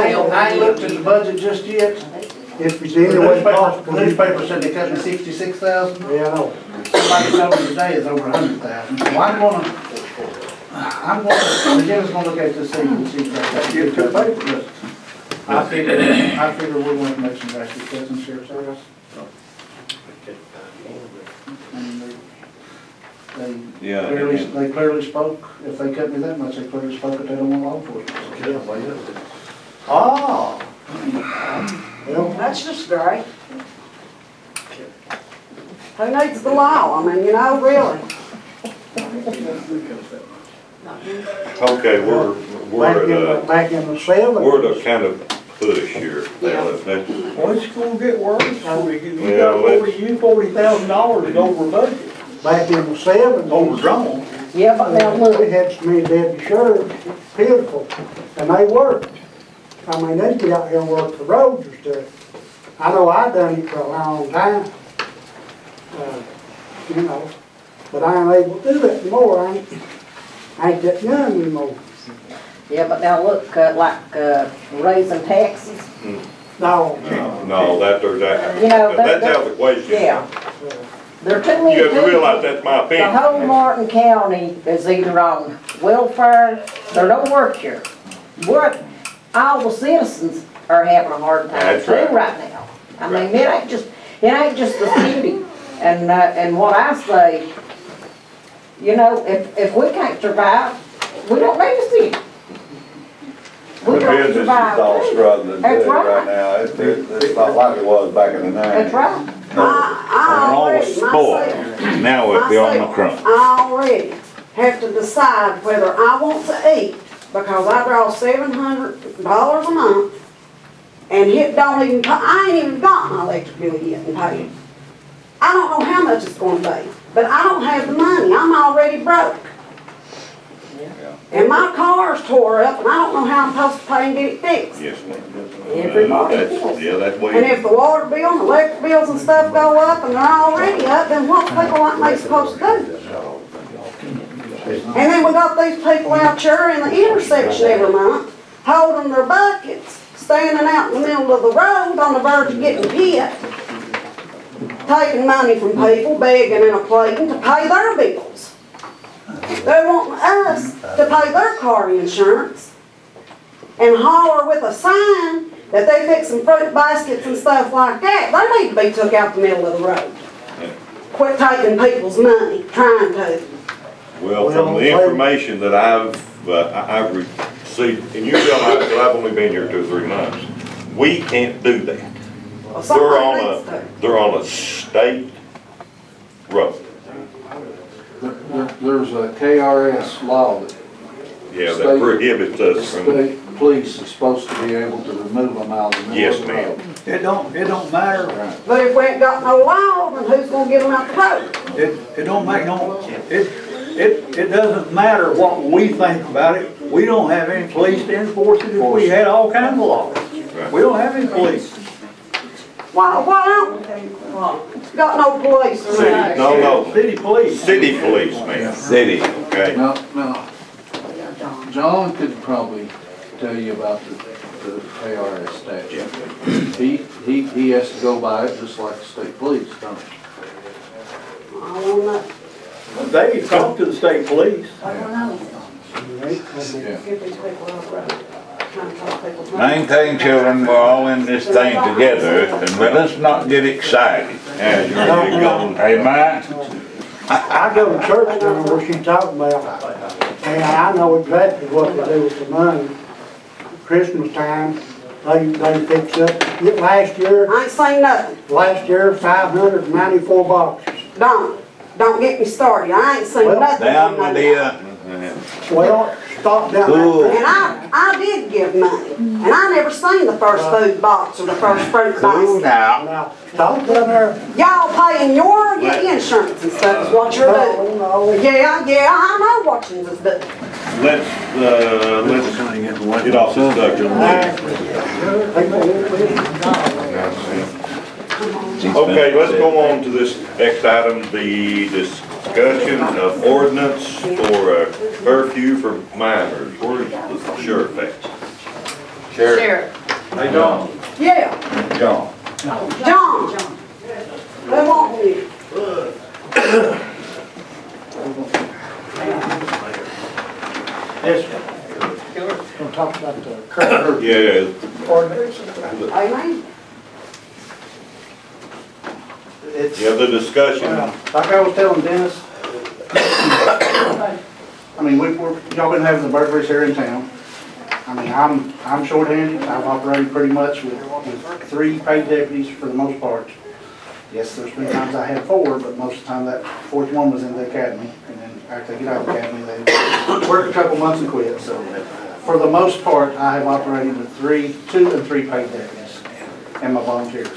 they do. I ain't looked at the budget just yet. If there's The any way newspaper, possible. the newspaper said they cut me 66,000. Yeah, I know. Somebody told me today it's over 100,000. So the judge's gonna look at this thing and see if Get to the paper. I figure we're going to make some drastic cuts in sheriff's service. Yeah, They clearly spoke, if they cut me that much, they clearly spoke that they don't want law enforcement. Oh. Well, that's just great. Who needs the law? I mean, you know, really. okay, Back in the 70s. we're the kind of push here. Yeah. Well, it's gonna get worse. You Yeah, got $40,000 to go over budget. Back in the 70s. Overdrawn. Yeah, but now look, we had so many deputy sheriffs, pitiful, and they worked. I mean, they'd get out here and work the roads and stuff. I know I done it for a long time. You know, but I ain't able to do that anymore. I ain't that young anymore. Yeah, but now look, raising taxes. No. No, there's that, You know, that's out of the question. Yeah. There are too many You have to people. realize that's my The opinion. whole Martin County is either on welfare, they don't work here. All the citizens are having a hard time That's too right. right now. I mean, it ain't just the city. And what I say, you know, if we can't survive, we don't need a city. The We don't business is survive all too. struggling That's too right. right now. It's not like it was back in the That's nineties. right. I already, myself, Now we'll be on the crumb. I already have to decide whether I want to eat, because I draw $700 a month, and it don't even, I ain't even got my electric bill yet and paid. I don't know how much it's gonna be, but I don't have the money, I'm already broke. And my car's tore up, and I don't know how I'm supposed to pay and get it fixed. Yes, ma'am. Everybody That's, else. yeah, that's what And if the water bill and electric bills and stuff go up, and they're already up, then what's people like me supposed to do? And then we got these people out here in the intersection every month, holding their buckets, standing out in the middle of the road on the verge of getting hit, taking money from people, begging and pleading to pay their bills. They want us to pay their car insurance and holler with a sign that they fixing fruit baskets and stuff like that. They need to be took out the middle of the road. Quit taking people's money, trying to. Well, from the information that I've received, and you realize that I've only been here 2 or 3 months, we can't do that. Well, somebody needs to. They're on a state road. There's a KRS law that Yeah, that prohibits us from, state police is supposed to be able to remove them out of the middle yes, of the ma'am. road. It don't matter. But if we ain't got no law, then who's gonna get them out the road? It don't make no, it doesn't matter what we think about it. We don't have any police to enforce it if we had all kinds of laws. We don't have any police. Why don't, got no police City, around? no, City police. city police, ma'am. City. Okay. Now, John could probably tell you about the KRS statute. He has to go by it just like the state police, don't he? I don't know. They talk to the state police. I don't know. Yeah. Get these people out the road. Trying to talk people's money. Maintain children, we're all in this thing together, and let's not get excited. Yeah, you're going. Amen? I go to church now where she's talking about, and I know exactly what they do with the money. Christmas time, they fix up, last year. I ain't seen nothing. Last year, 594 boxes. Don't get me started, I ain't seen nothing. Down with the, Well, stop down Cool. there. And I did give money, and I never seen the first food box or the first fruit cool basket. now. Now, stop down there. Y'all paying your insurance and stuff is what you're doing. Yeah, I know what you're doing. Let's get off the subject. Okay, let's go on to this next item, the discussion of ordinance for a curfew for minors. Where's the sheriff at? Sheriff. Hey, John. Yeah, John. John. They want you. Yes, sir. Gonna talk about the current. Yeah, ordinance. Amen. It's, Any other discussion? like I was telling Dennis, I mean, y'all been having the burglaries here in town. I mean, I'm shorthanded. I've operated pretty much with 3 paid deputies for the most part. Yes, there's been times I had 4, but most of the time that 4th one was in the academy. And then after they get out of the academy, they work a couple months and quit. So for the most part, I have operated with 2 and 3 paid deputies and my volunteers.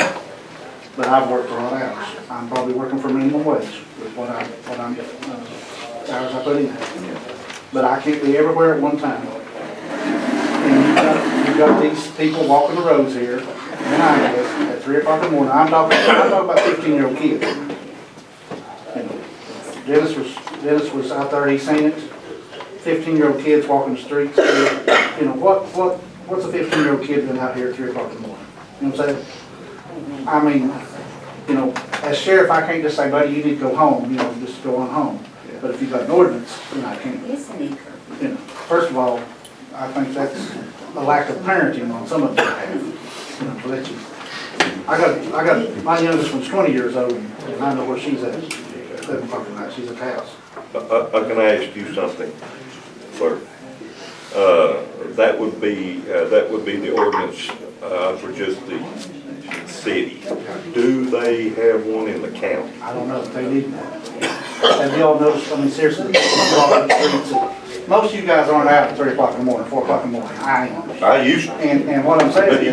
But I've worked a lot of hours. I'm probably working for minimum wage with what I'm hours I put in. But I can't be everywhere at one time. And you've got these people walking the roads here, and I guess, at 3 o'clock in the morning. I'm talking about 15-year-old kids. You know, Dennis was out there, he seen it. 15-year-old kids walking the streets. You know, what's a 15-year-old kid doing out here at 3 o'clock in the morning? You know what I'm saying? I mean, you know, as sheriff, I can't just say, buddy, you need to go home, you know, just go on home. But if you've got an ordinance, then I can't. You know, first of all, I think that's a lack of parenting on some of them. You know, to let you. I got my youngest one's 20 years old, and I know where she's at. 7 o'clock at night, she's at the house. I can ask you something, sir. That would be the ordinance for just the city. Do they have one in the county? I don't know if they need one. Have you all noticed, I mean, seriously, walking the streets, most of you guys aren't out at 3 o'clock in the morning, 4 o'clock in the morning. I am. I used to. And what I'm saying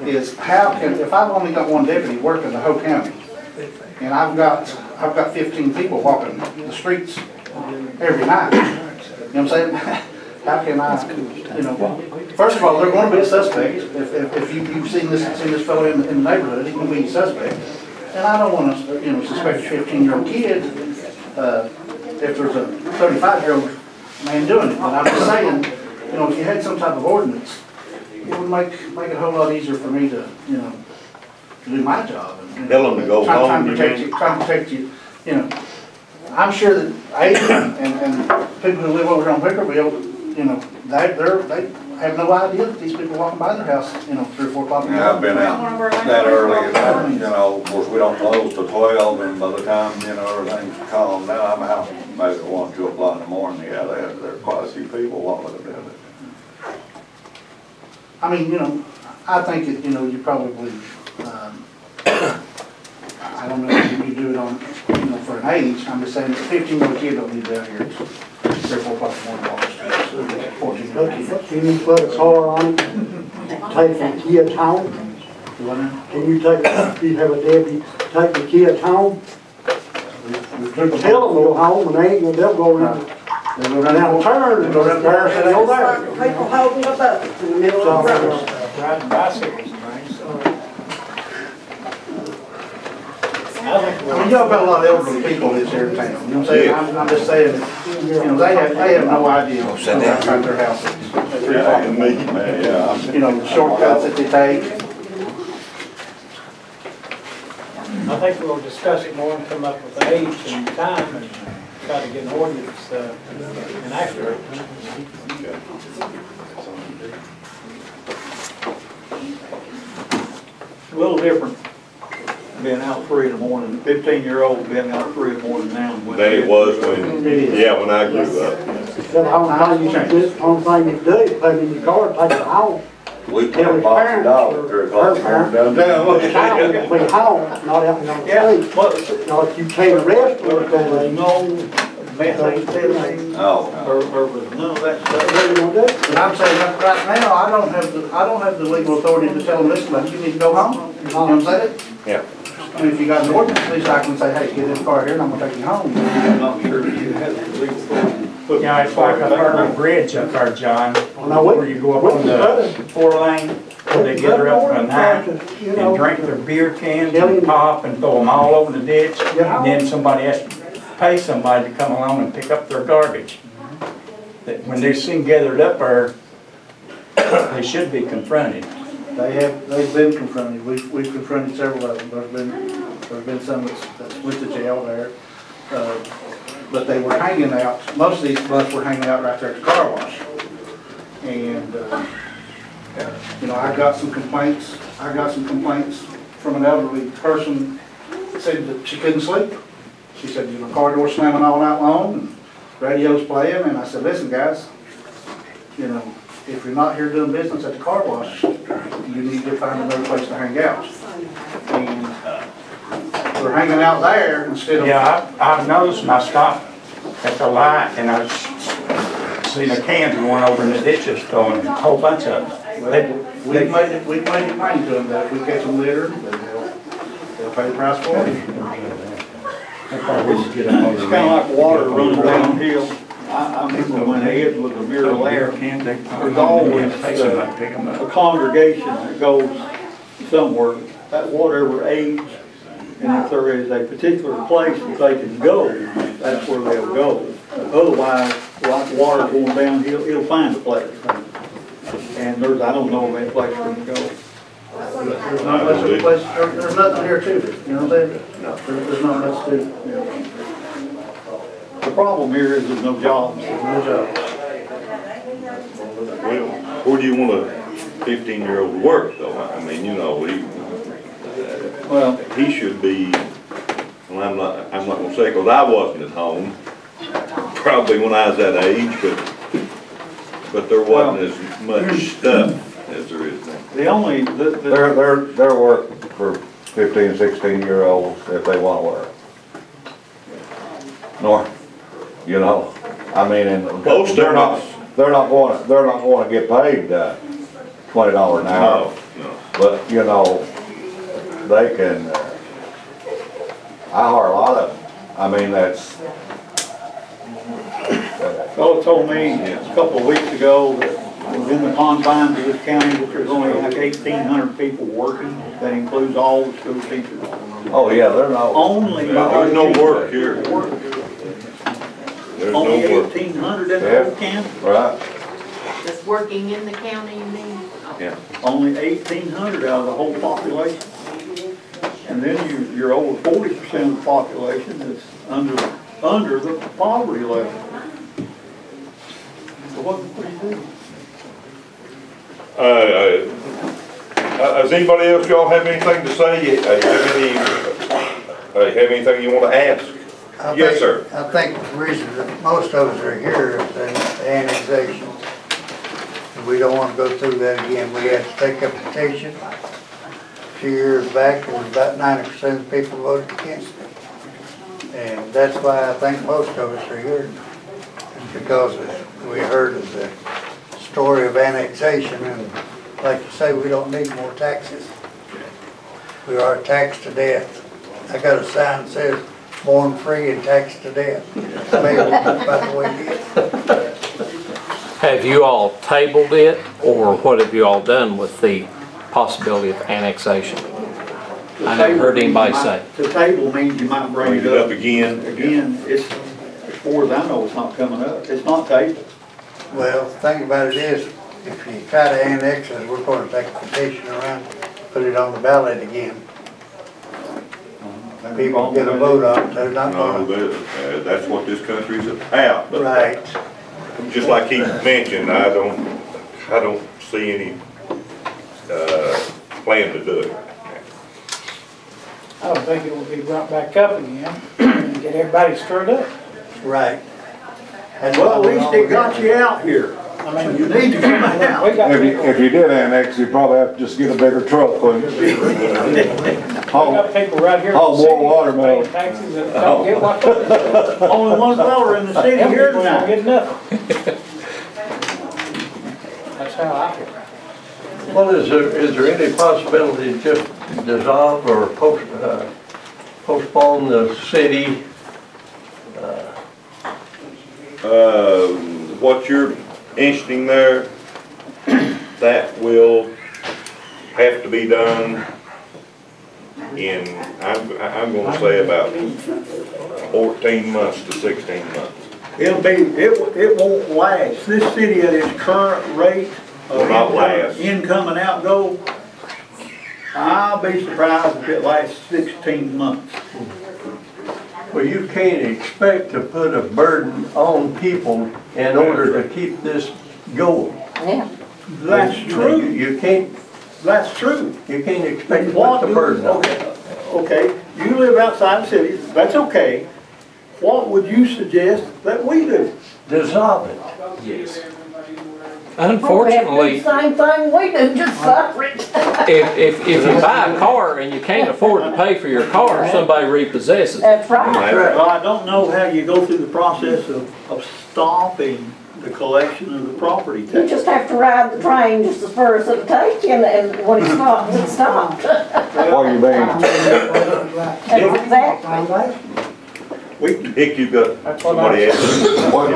is how can, if I've only got 1 deputy working the whole county, and I've got 15 people walking the streets every night, you know what I'm saying? How can I, you know, first of all, they're going to be a suspect. If you've seen this fellow in the neighborhood, he's going to be a suspect. And I don't want to, you know, suspect a 15-year-old kid if there's a 35-year-old man doing it. But I'm just saying, you know, if you had some type of ordinance, it would make it a whole lot easier for me to, you know, to do my job. And, Tell them to go home, trying to protect you, you know. I'm sure that Aiden and people who live over here on Pickerville, you know, they have no idea that these people walking by their house, you know, 3 or 4 o'clock in the morning. Yeah, I've been out that early, and, you know, of course, we don't close till 12, and by the time, you know, everything's calmed down, I'm out maybe 1, 2 o'clock in the morning. Yeah, there are quite a few people walking down it. I mean, you know, I think that, you know, you probably, I don't know if you do it on, you know, for an age. I'm just saying, 15-year-old kid don't need down here. 3 or 4 o'clock in the morning, walking the streets. 14-year-old kids. Can you put a car on it, take the kids home? Can you you have a deputy take the kids home? Tell them to go home and they ain't gonna, they'll go around. They'll go down the turn and go down there and go there. People holding the bucket in the middle of the road. Riding bicycles and things. I mean, y'all got a lot of elderly people that's here in town, you know what I'm saying? I'm just saying, that, you know, they have no idea what's outside their house at 3 o'clock in the morning. Yeah, You know, the shortcuts that they take. I think we'll discuss it more and come up with the age and time and try to get an ordinance enacted. It's a little different being out 3 in the morning, 15-year-old being out 3 in the morning now. Than it was when, yeah, when I grew up. The only thing you do is put it in your car, take it home. we put a box of dogs at 3 o'clock in the morning downtown. The child will be home, not out in the street. Now, if you can't arrest them, then No methamphetamine Oh, or none of that stuff. what are you gonna do? But I'm saying that right now, I don't have the legal authority to tell them, listen, but you need to go home. You know what I'm saying? Yeah. I mean, if you got an ordinance, at least I can say, hey, get in the car here and I'm gonna take you home. I'm not sure if you have the legal authority. Yeah, it's like up there on the bridge up there, John, where you go up on the 4-lane, where they gather up at night and drink their beer cans and pop and throw them all over the ditch. And then somebody has to pay somebody to come along and pick up their garbage. That when they're seen gathered up there, they should be confronted. They've been confronted. We've confronted several of them. There's been some that's went to jail there. But they were hanging out, most of these bus were hanging out right there at the car wash. And You know, I got some complaints from an elderly person that said that she couldn't sleep. She said, you know, car door slamming all night long and radio's playing, and I said, listen guys, you know, if you're not here doing business at the car wash, you need to find another place to hang out. And we're hanging out there instead of... Yeah, I've noticed, and I stopped at the light, and I seen the cans going over in the ditches, throwing a whole bunch of them. We've made it plain to them that if we catch them litter, then they'll pay the price for it. It's kinda like water running downhill. I remember when Ed was a mirror there, there's always a congregation that goes somewhere, that whatever age, and if there is a particular place that they can go, that's where they'll go. Otherwise, like water going downhill, it'll find a place. And there's, I don't know of any place where to go. There's not much of a place, there's nothing here to, you know what I'm saying? No. There's not much to, you know. The problem here is there's no jobs. No jobs. Well, where do you want a 15-year-old to work though? I mean, you know, he should be, well, I'm not gonna say, cause I wasn't at home, probably when I was that age, but there wasn't as much stuff as there is now. The only, They're work for 15, 16-year-olds if they want to work. Nor, you know, I mean, and Most they're not going to get paid $20 an hour. No. But you know, they can. I hire a lot of them. I mean, that's. fellow told me a couple of weeks ago that within the confines of this county that there's only like 1,800 people working. That includes all the school teachers. Oh yeah, they're not. There's no work here. There's Only no work. 1,800 in the whole county? Right. That's working in the county, you mean? Yeah. Only 1,800 out of the whole population. And then you're over 40% of the population is under the poverty level. So what do you do? Does anybody else, y'all have anything to say? Have anything you want to ask? Yes, sir. I think the reason that most of us are here is the annexation. We don't want to go through that again. We had to take a petition a few years back, and about 90% of the people voted against it. And that's why I think most of us are here, because we heard of the story of annexation, and like you say, we don't need more taxes. We are taxed to death. I got a sign that says, born free and taxed to death. Maybe about the way it is. Have you all tabled it, or what have you all done with the possibility of annexation? I never heard anybody say. The table means you might bring it up again. Again, it's, as far as I know, it's not coming up. It's not tabled. Well, the thing about it is, if you try to annex it, we're going to take a petition around, put it on the ballot again. People get a vote on it, they're not No, going to. that's what this country's about. But Right. just like he mentioned, I don't see any plan to do it. I don't think it will be brought back up again and get everybody stirred up. Right. Well, at least it got you out here. I mean, You need to come out. we got If you did annex, you'd probably have to just get a bigger truck, wouldn't you? we got people right here in the Oh, more city watermelon. paying taxes that don't get what they Only one dollar in the city Them here people don't tonight. get nothing. That's how I feel. Well, is there any possibility to just dissolve or postpone the city? What you're interesting there, that will have to be done in, I'm gonna say about 14 months to 16 months. It won't last. This city at its current rate Will of not last. income and outgo, I'll be surprised if it lasts 16 months. Well, you can't expect to put a burden on people in order to keep this going. Yeah. That's true. You can't, That's true. you can't expect to What put the do- burden on. Okay, you live outside the city, that's okay. What would you suggest that we do? Dissolve it. Unfortunately, Same thing we do, just suffer it. if you buy a car and you can't afford to pay for your car, somebody repossesses it. That's right. Well, I don't know how you go through the process of stopping the collection of the property You tax. just have to ride the train just as far as it'll take you, and when it stops, it stops. What do you mean? Exactly. Dick, you got somebody else? What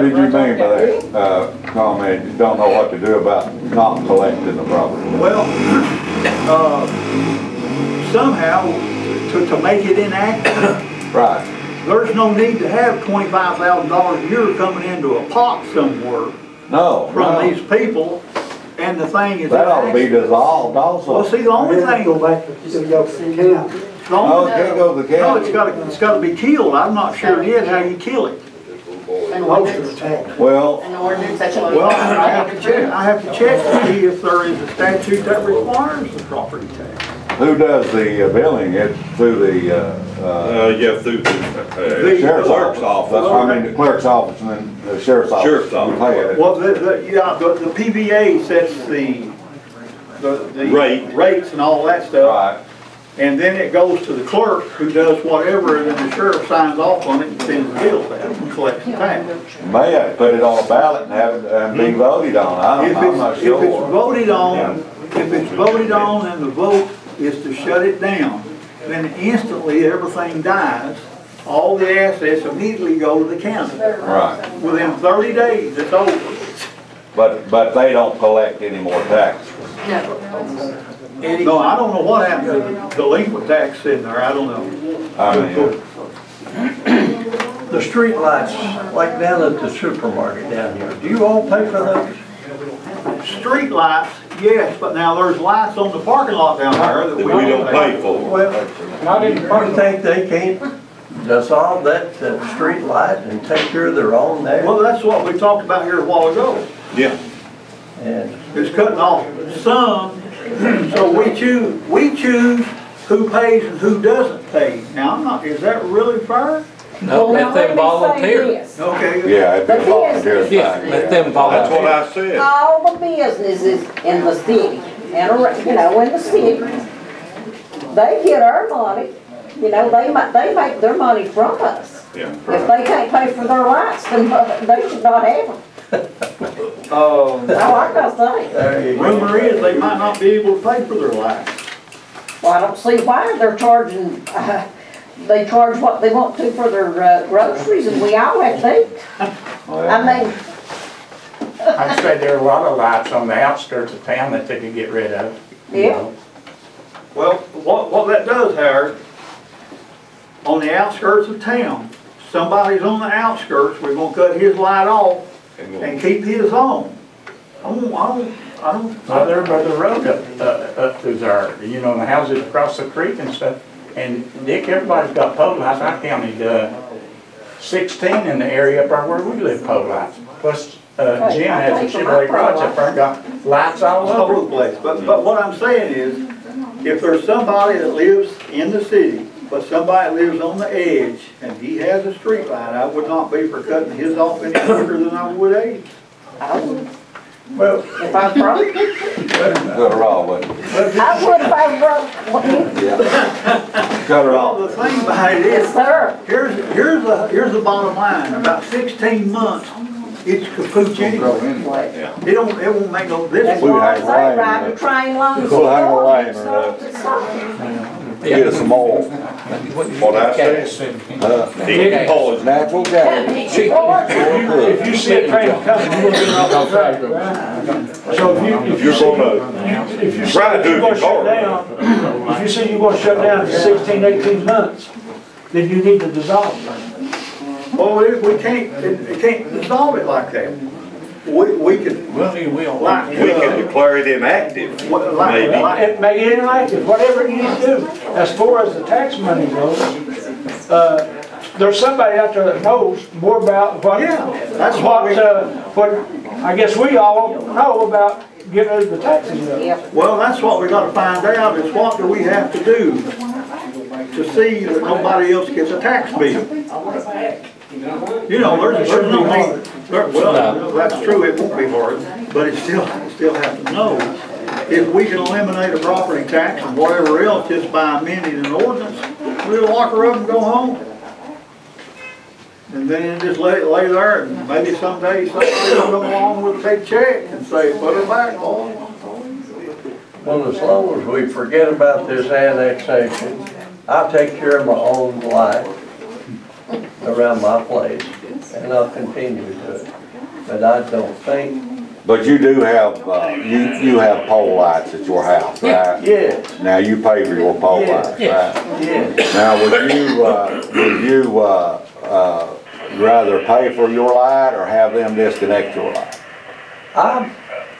did you mean by that, comment? You don't know what to do about not collecting the property? Well, somehow, to make it inactive, Right. there's no need to have $25,000 a year coming into a pot somewhere No, from no. these people, and the thing is. That ought to be dissolved Well, also. see, the only thing. Go back to the county. No, it can't go to the No, county. it's gotta be killed. I'm not sure yet how you kill it. An ordinance, Well, an ordinance, that's what. Well, I have to check to see if there is a statute that requires the property tax. who does the billing? It's through the, Yeah, through the sheriff's clerk's office. office. I mean, the clerk's office and then the sheriff's office. Sheriff's office. You pay it. Well, the PBA sets the rates and all that stuff. Right. And then it goes to the clerk, who does whatever, and then the sheriff signs off on it and sends the bill out and collects the tax. May have to put it on a ballot and have it be voted on. I'm not If it's sure. voted on, and the vote is to shut it down, then instantly everything dies. All the assets immediately go to the county. Right. Within 30 days, it's over. But they don't collect any more taxes. No, I don't know what happened to the delinquent tax in there, I don't know. I mean, The street lights, like down at the supermarket down here, do you all pay for those? Street lights, yes, but now there's lights on the parking lot down there that That we don't pay for. Well, Not in do you think they can't dissolve that street light and take care of their own there? Well, that's what we talked about here a while ago. Yeah. And It's cutting off some, so we choose who pays and who doesn't pay. Now, is that really fair? No, Well, let now, them me say volunteer. this. Okay. yeah, it'd be The a volunteer business. Yeah, thing. let them That's what volunteer. I said. All the businesses in the city, and, in the city, they get our money, they make their money from us. Yeah. If they can't pay for their lights, then they should not have them. Oh, I gotta say. there you go. Rumor is they might not be able to pay for their lights. Well, I don't see why they're charging, they charge what they want to for their groceries, and we all have to eat. I mean, I'd say there are a lot of lights on the outskirts of town that they could get rid of. yeah, Well, what that does, Howard, on the outskirts of town, somebody's on the outskirts, we're gonna cut his light off and keep his on. I don't. Well, there by the road up through there, the houses across the creek and stuff. And Dick, everybody's got pole lights. I counted 16 in the area up there where we live, pole lights. Plus, Jim has a Chevrolet garage up there, got lights all All over over. the place, but what I'm saying is, if there's somebody that lives in the city, but somebody that lives on the edge, and he has a street light, I would not be for cutting his off any quicker than I would Abe's. I would, Well, if I was broke. Cut her off, wouldn't you? I would if I was broke. Cut her Well, off. the thing about it Yes, is, sir. here's the bottom line, about 16 months, it's kaput anyway. It won't make no That's difference. why I hang say line, ride the train long as We'll hang a it's line going, or it stops. Get us some more. What I said. Dick Paul Natural gas. If If you see a train coming, you'll get off the track. So if You're gonna try to do it you're gonna shut hard. down, if you say you're gonna shut down in 16, 18 months, then you need to dissolve it. Well, we can't dissolve it like that. We could, like, We can declare it inactive, maybe. Make it inactive, whatever you need to do. As far as the tax money goes, there's somebody out there that knows more about what, Yeah, that's what we- what I guess we all know about get rid of the taxes up. Yep. Well, that's what we gotta find out, is what do we have to do to see that nobody else gets a tax bill? You know, there's no need, well, that's true, it won't be hard, but it still have to know. If we can eliminate a property tax and whatever else just by amending an ordinance, we'll lock her up and go home. And then just let it lay there, and maybe someday somebody will come along with a big check and say, put her back, boy. Well, as long as we forget about this annexation, I'll take care of my own life around my place, and I'll continue to. But I don't think. But you do have, you have pole lights at your house, right? Yes. Now you pay for your pole Yes. lights, right? Yes. Now, would you rather pay for your light or have them disconnect your light?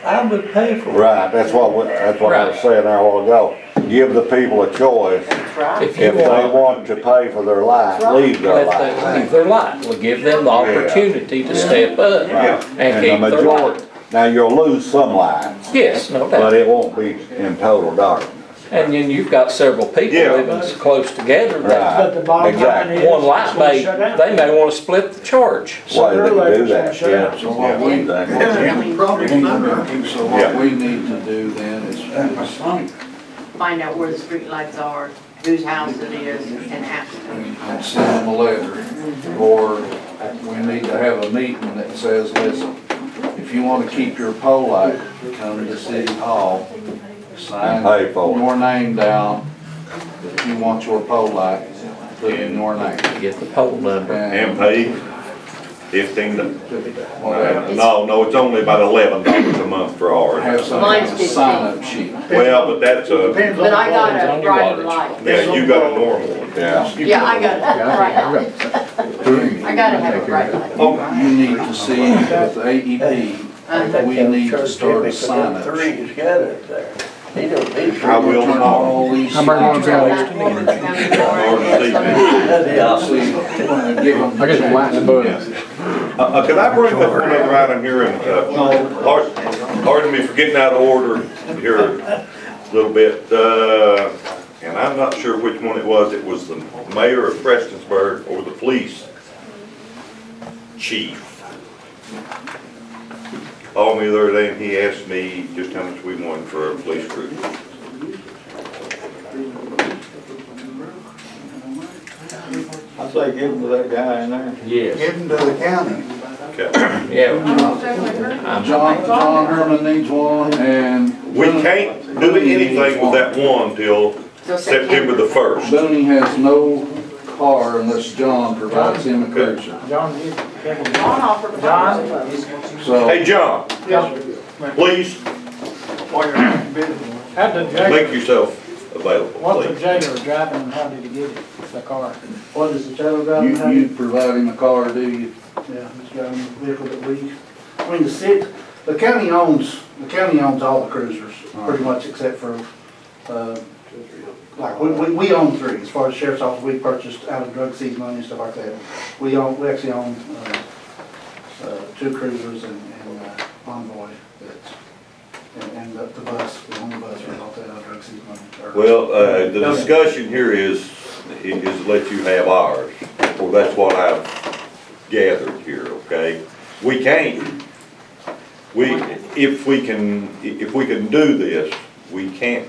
I would pay for it. Right, that's what I was saying there a while ago. Give the people a choice. If If they want to pay for their light, leave their let them light. leave their light, we'll give them the opportunity to step up and And keep the their majority, light. now you'll lose some lights, Yes, no but doubt. it won't be in total darkness. And then you've got several people Yeah. living so close together that But the bottom line Exactly. is. one light it's gonna may, shut down. they may want to split the charge. Why they can do that, Shut yeah. down. So what we, Exactly. so what we need to do then is Find out where the streetlights are, whose house it is, and ask them. and send them a letter. Or we need to have a meeting that says, listen, if you want to keep your pole light, come to City Hall, sign Pay for it. your name down. If you want your pole light, put in your name. Get the poll number. And pay 15, Well, no, it's only about $11 a month for ours. have some kind of sign-up sheet. Well, but that's a, But I got on a your bright wattage. light. yeah, you got a normal one. Yeah. Yeah, I got a bright light. I gotta have a bright light. You need to see with the AEP, we need to start a sign-up sheet. Three's got it there. He don't need. I will Turn tomorrow. all these. How many ones got lights extra Or this evening. Yeah. See, give them. I guess I'm lighting the button. Could I bring up one other item here and, pardon me for getting out of order here a little bit, and I'm not sure which one it was. It was the mayor of Prestonsburg or the police chief. Called me the other day and he asked me just how much we wanted for a police cruiser. I say give them to that guy in there. Yes. Give them to the county. Okay. Yeah. John Herman needs one, and. We can't do anything with that one till September the 1st. Booney has no car unless John provides him a cruiser. John, you. John? So, Hey, John, Yes. please While you're in business. How'd the jailer, make yourself available, what's the please. jailer driving and how did he get it, the car? What is the trailer driving? you provide him a car, do you? Yeah, he's got a vehicle that we, I mean, the county owns all the cruisers, pretty much except for, like, we own three, as far as sheriff's office, we purchased out of drug seized money and stuff like that. We actually own, two cruisers and Envoy, and the bus, we own the bus, we bought that out of drug seized money. Well, the discussion here is to let you have ours. Well, that's what I've gathered here, okay? We can't, if we can do this, we can't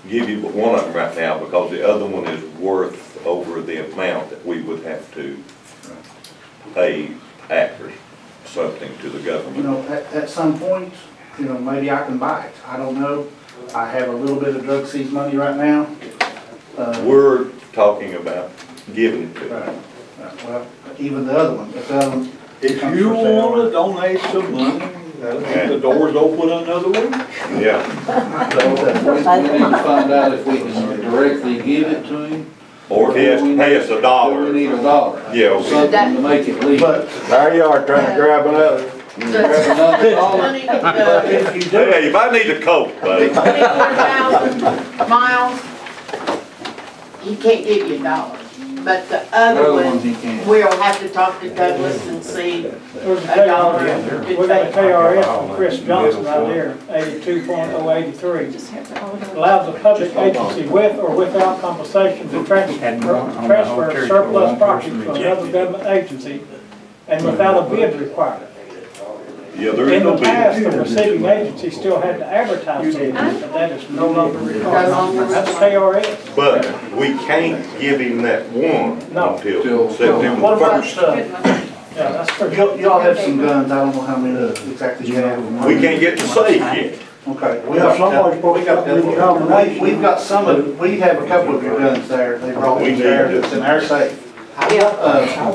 give you but one of them right now because the other one is worth over the amount that we would have to pay after something to the You government. know, at some point, you know, maybe I can buy it. I don't know. I have a little bit of drug seized money right now. We're talking about giving it to Right. them. Well, even the other one, if the other one. If comes you for sale- wanna donate some money, the door's open another week. Yeah, So, we need to find out if we can directly give it to him. or if he has to pay us We $1. need $1. Yeah, okay. Something to make it legal. But There you are, trying to grab it up. Grab another dollar. if you do, Hey, you might need a coat, buddy. 24,000 miles, he can't give you $1. but the other Other one, ones he can't. we'll have to talk to Douglas and see There's a dollar. KRS, we got a KRS from Chris Johnson right here, 82.083. Allows a public agency with or without compensation to transfer surplus property from another government agency and without a bid requirement. Yeah, there is In no the past, the bid. receiving agency still had to advertise it, but that is no longer required. No longer That's KRS. But we can't give him that one No. until September What about, 1st. Yeah, that's true. y'all have some guns, I don't know how many exactly you have. We can't get the safe yet. Okay. We have somebody supposed to have the combination. We've got some of, we have a couple of your guns there, they brought We these need there, to- it's in our safe. I've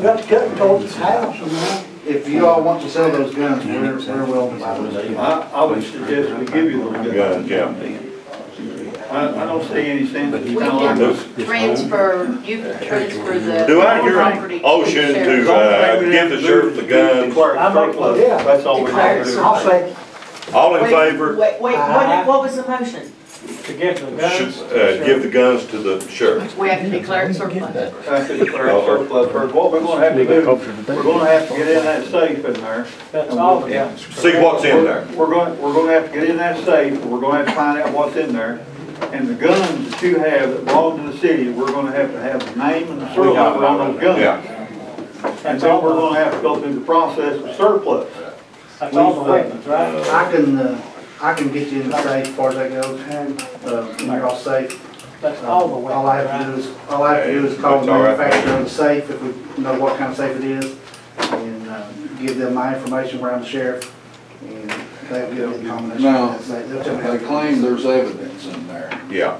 got cutting towards his house, and that. If you all want to sell those guns, we're willing to buy those. I would suggest we give you those guns. Guns, yeah. I don't see any sense in We telling them. can transfer, you can transfer the Do I hear property a motion the to, sheriff. give the sheriff the guns? I make those. Yeah. That's all we have to do. I'll say, All in favor? Wait, what was the motion? To give the guns. Give the guns to the sheriff. We have to declare it surplus. Have to declare it surplus first. What we're gonna have to do, we're gonna have to get in that safe in there. That's all the guns. See what's in there. We're gonna have to get in that safe, we're gonna have to find out what's in there. And the guns that you have that belong to the city, we're gonna have to have the name and the serial number on those guns. Yeah. And then we're gonna have to go through the process of surplus. That's all the weapons, right? I can get you in the safe as far as that goes, and you're all safe. That's all the weapons, All I have to do is call the That's all right. manufacturer of the safe, if we know what kind of safe it is, and give them my information around the sheriff, and they'll give me the combination. Now, of that safe. They'll tell me how They to- claim there's evidence in there Yeah.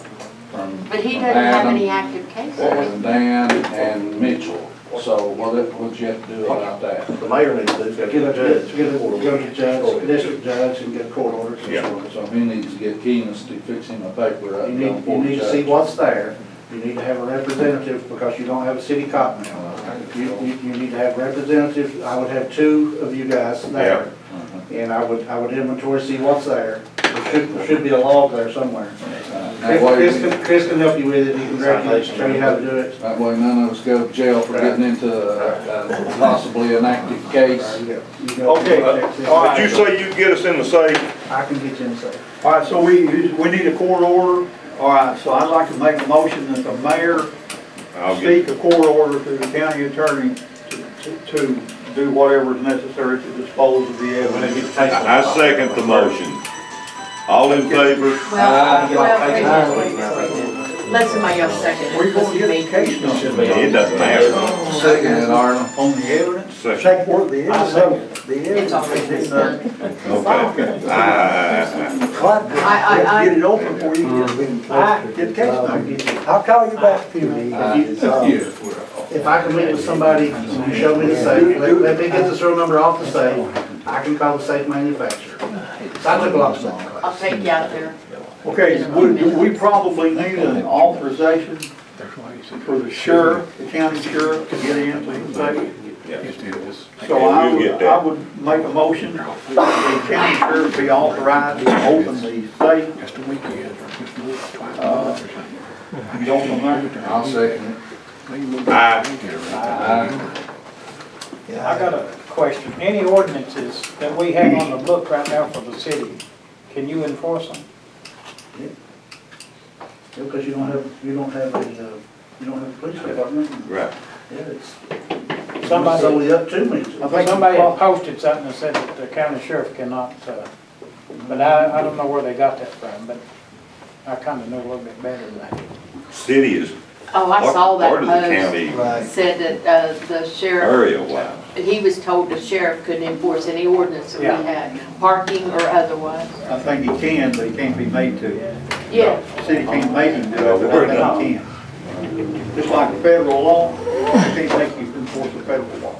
from But he doesn't have Adam, any active cases. and Dan, and Mitchell. So what you have to do about that? The mayor needs to get a judge, go to the judge, district judge, and get a court order. Yeah. So he needs to get Keenest to fix him a paper up. You need to see what's there. You need to have a representative, because you don't have a city cop now. You need to have representatives. I would have two of you guys there. And I would inventory, see what's there. There should be a log there somewhere. Chris can help you with it, he can direct you, show you how to do it. That way none of us go to jail for getting into possibly an active case. Okay, all Did you right. say you'd get us in the safe? I can get you in the safe. All right, so we need a court order. All right, so I'd like to make a motion that the mayor I'll get, seek a court order to the county attorney to do whatever is necessary to dispose of the evidence. I second the motion. All in favor? Let somebody else second it. We're going to get a case number It doesn't matter. Second it, Arnold. on the evidence. Second. It's already done. Okay. I- Get it open before you get the case number. I'll call you back if you need. If I can meet with somebody, you show me the safe, let me get the serial number off the safe, I can call the safe manufacturer. So I took a lot of stuff. I'll take you out there. Okay, we probably need an authorization for the sheriff, the county sheriff, to get into the safe. So I would make a motion that the county sheriff be authorized to open the safe. Go from there. I'll second it. I got a question. Any ordinances that we have on the book right now for the city, can you enforce them? Because you don't have a police department. Right. Yeah, it's Somebody, solely up to me. somebody had posted something that said that the county sheriff cannot, but I don't know where they got that from, but I kind of know a little bit better than that. City is Oh, I saw that part of the county post. Said that the sheriff, area wide. he was told the sheriff couldn't enforce any ordinance that we Yeah. had, parking or otherwise. I think he can, but he can't be made to. Yeah. The city can't make him do No, it, but we're I think he can. Just like the federal law, they can't make you enforce the federal law.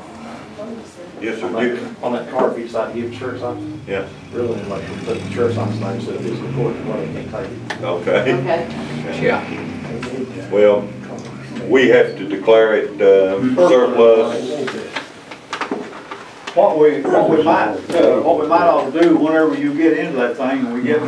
Yes, sir. You- On that card, if you decide to give the sheriff's office, Yeah, really, like, put the sheriff's office name, so if it's in court, well, they can't take it. okay. Okay. Yeah. Well, we have to declare it surplus. what we might ought to do whenever you get into that thing, and we get,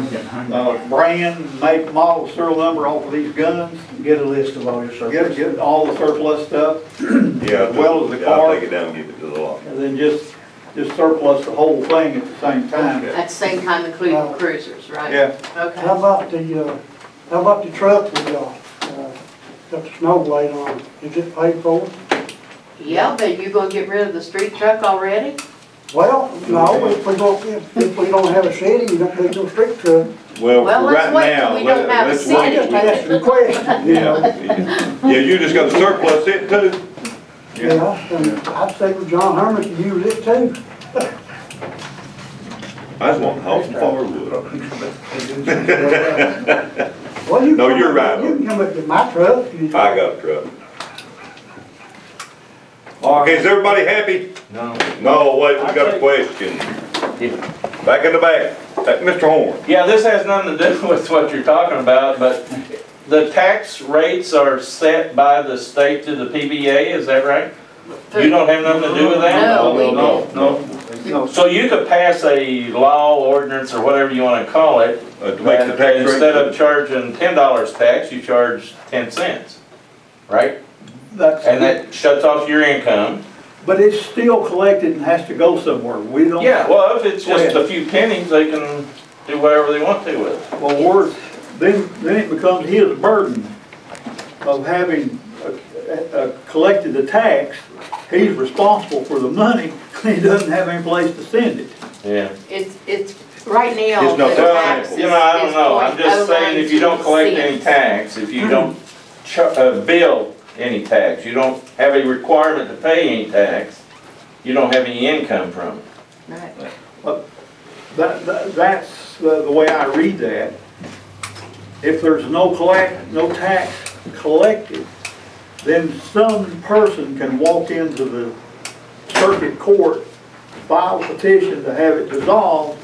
brand, make, model, serial number off of these guns, Get a list of all your surplus. get all the surplus stuff, Yeah, as well as the I'll car, take it down and give it to the law. and then just surplus the whole thing at the same time. At the same time including the cruisers, right? Yeah. Okay. How about the truck we got? Got the snow blade on, is it paid for? Yeah, but you're gonna get rid of the street truck already? Well, no, if we don't have a city, you don't need no street truck. Well, Well, let's right wait till now, we don't have a let's city. wait. Just asking a question, you know? Yeah, you just got to surplus it too. Yeah, and I'd say for John Herman could use it too. I just want to haul some firewood. Well, you No, can you're come- right. You can come up to my truck. I got a truck. Okay, is everybody happy? No. No, wait, we got a question. Back in the back, Mr. Horn. Yeah, this has nothing to do with what you're talking about, but the tax rates are set by the state to the PBA, is that right? You don't have nothing to do with that? No, we No. So you could pass a law, ordinance, or whatever you want to call it, To make the that tax rate. instead of charging $10 tax, you charge 10 cents, right? And that shuts off your income. But it's still collected and has to go somewhere. We don't. Yeah, well, if it's just a few pennies, they can do whatever they want to with it. Well, then it becomes his burden of having collected the tax. He's responsible for the money, and he doesn't have any place to send it. Yeah. It's, right now, It's not the that tax is. You know, I don't know, I'm just is saying, if you don't collect any 0.092 tax, if you don't bill any tax, you don't have a requirement to pay any tax, you don't have any income from it. Right. That's the way I read that. If there's no tax collected, then some person can walk into the circuit court, file a petition to have it dissolved,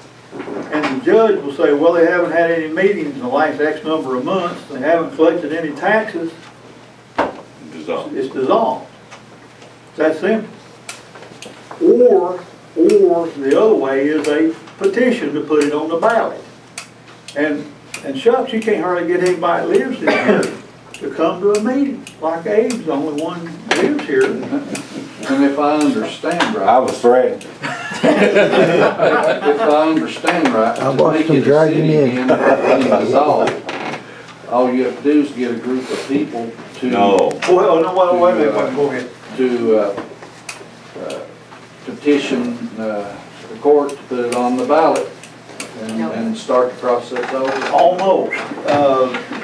and the judge will say, well, they haven't had any meetings in the last X number of months, they haven't collected any taxes, it's dissolved. It's that simple. Or the other way is a petition to put it on the ballot. And shucks, you can't hardly get anybody that lives in here to come to a meeting. Like Abe's the only one that lives here. And if I understand right. I was threatened. If I understand right. I watched them dragging in. All you have to do is get a group of people to. No. Well, no, wait a minute, go ahead. To petition the court to put it on the ballot and start the process over. Almost.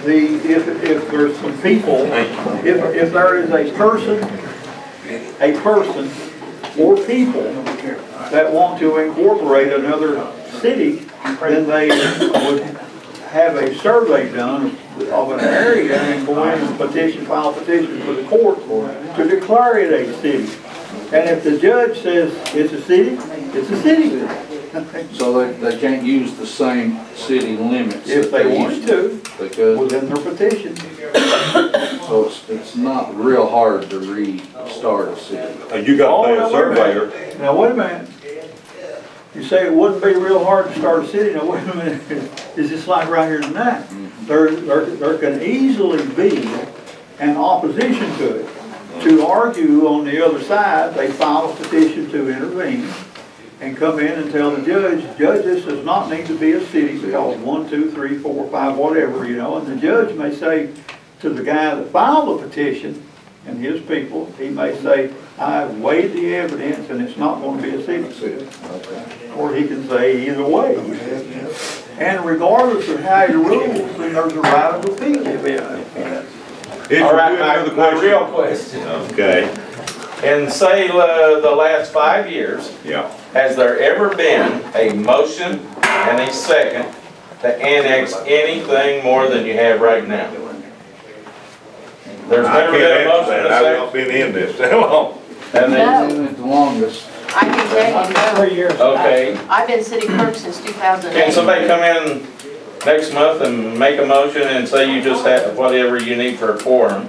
If there's some people, if there is a person or people that want to incorporate another city, then they would have a survey done of an area and go in and file a petition for the court to declare it a city. And if the judge says it's a city, it's a city. So they can't use the same city limits. If they want to, because within their petition. So it's not real hard to restart a city. You got to pay a surveyor. Now, wait a minute. You say it wouldn't be real hard to start a city. Now, wait a minute. It's just like right here tonight. There can easily be an opposition to it. To argue on the other side, they file a petition to intervene and come in and tell the judge, this does not need to be a city because 1, 2, 3, 4, 5, whatever, you know. And the judge may say to the guy that filed the petition and his people, he may say, I've weighed the evidence and it's not going to be a city. Or he can say either way. And regardless of how he rules, then there's a right of appeal. All right, my real question. Okay. In say the last 5 years, Yeah. has there ever been a motion and a second to annex anything more than you have right now? There's I never can't been a motion answer and a that. I've second? not been in this that long. And then, Been it the longest. I can tell you, 3 years. okay, I've been city clerk since 2008. can somebody come in next month and make a motion and say you just have whatever you need for a quorum?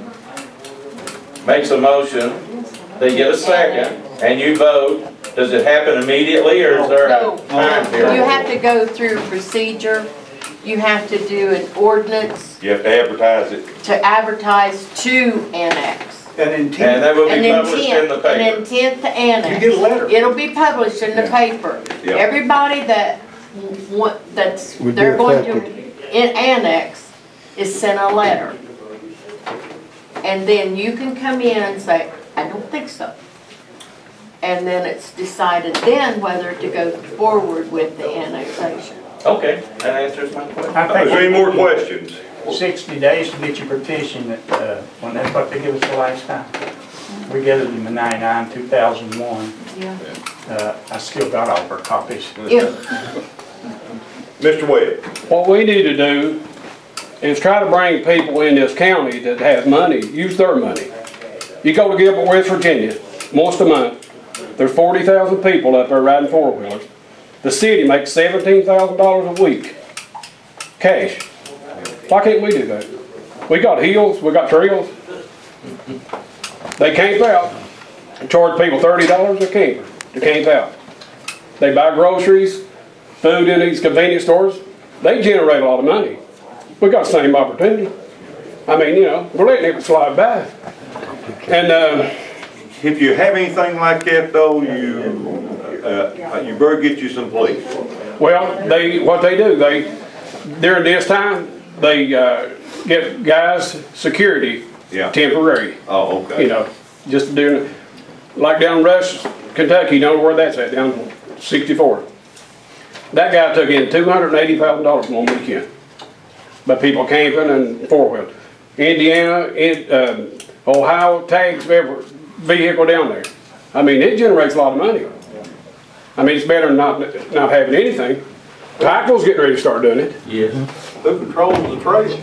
Makes a motion, they get a second, and you vote, Does it happen immediately, or is there No, a time period? you have to go through a procedure. You have to do an ordinance You have to advertise it. to advertise to annex. An And intent, that will An be published in the intent, paper. an intent to annex. you get a letter. It'll be published in the paper. Yeah. Everybody that they're going to annex is sent a letter. And then you can come in and say, I don't think so. And then it's decided then whether to go forward with the annexation. Okay, that answers my question. I Is there any think more questions? 60 days to get your petition, when that's what they give us the last time. We get it in the 99, 2001. Yeah. I still got all of our copies. Mr. Webb? What we need to do is try to bring people in this county that have money, use their money. You go to Gilbert, West Virginia, once a month, there's 40,000 people up there riding four-wheelers. The city makes $17,000 a week, cash. Why can't we do that? We got hills, we got trails. They camp out, charge people $30 a camper to camp out. They buy groceries, food in these convenience stores. They generate a lot of money. We got the same opportunity. I mean, you know, we're letting it slide by. And If you have anything like that though, you better get you some police. well, what they do, during this time, they get guys security Yeah. temporary. Oh, okay. You know, just doing, like down Rush, Kentucky, you know where that's at, down 64. That guy took in $280,000 one weekend. But people camping and four-wheel. Indiana, Ohio, tags every vehicle down there. I mean, it generates a lot of money. I mean, it's better than not having anything. Pikeville's getting ready to start doing it. Yes. Who controls the trails?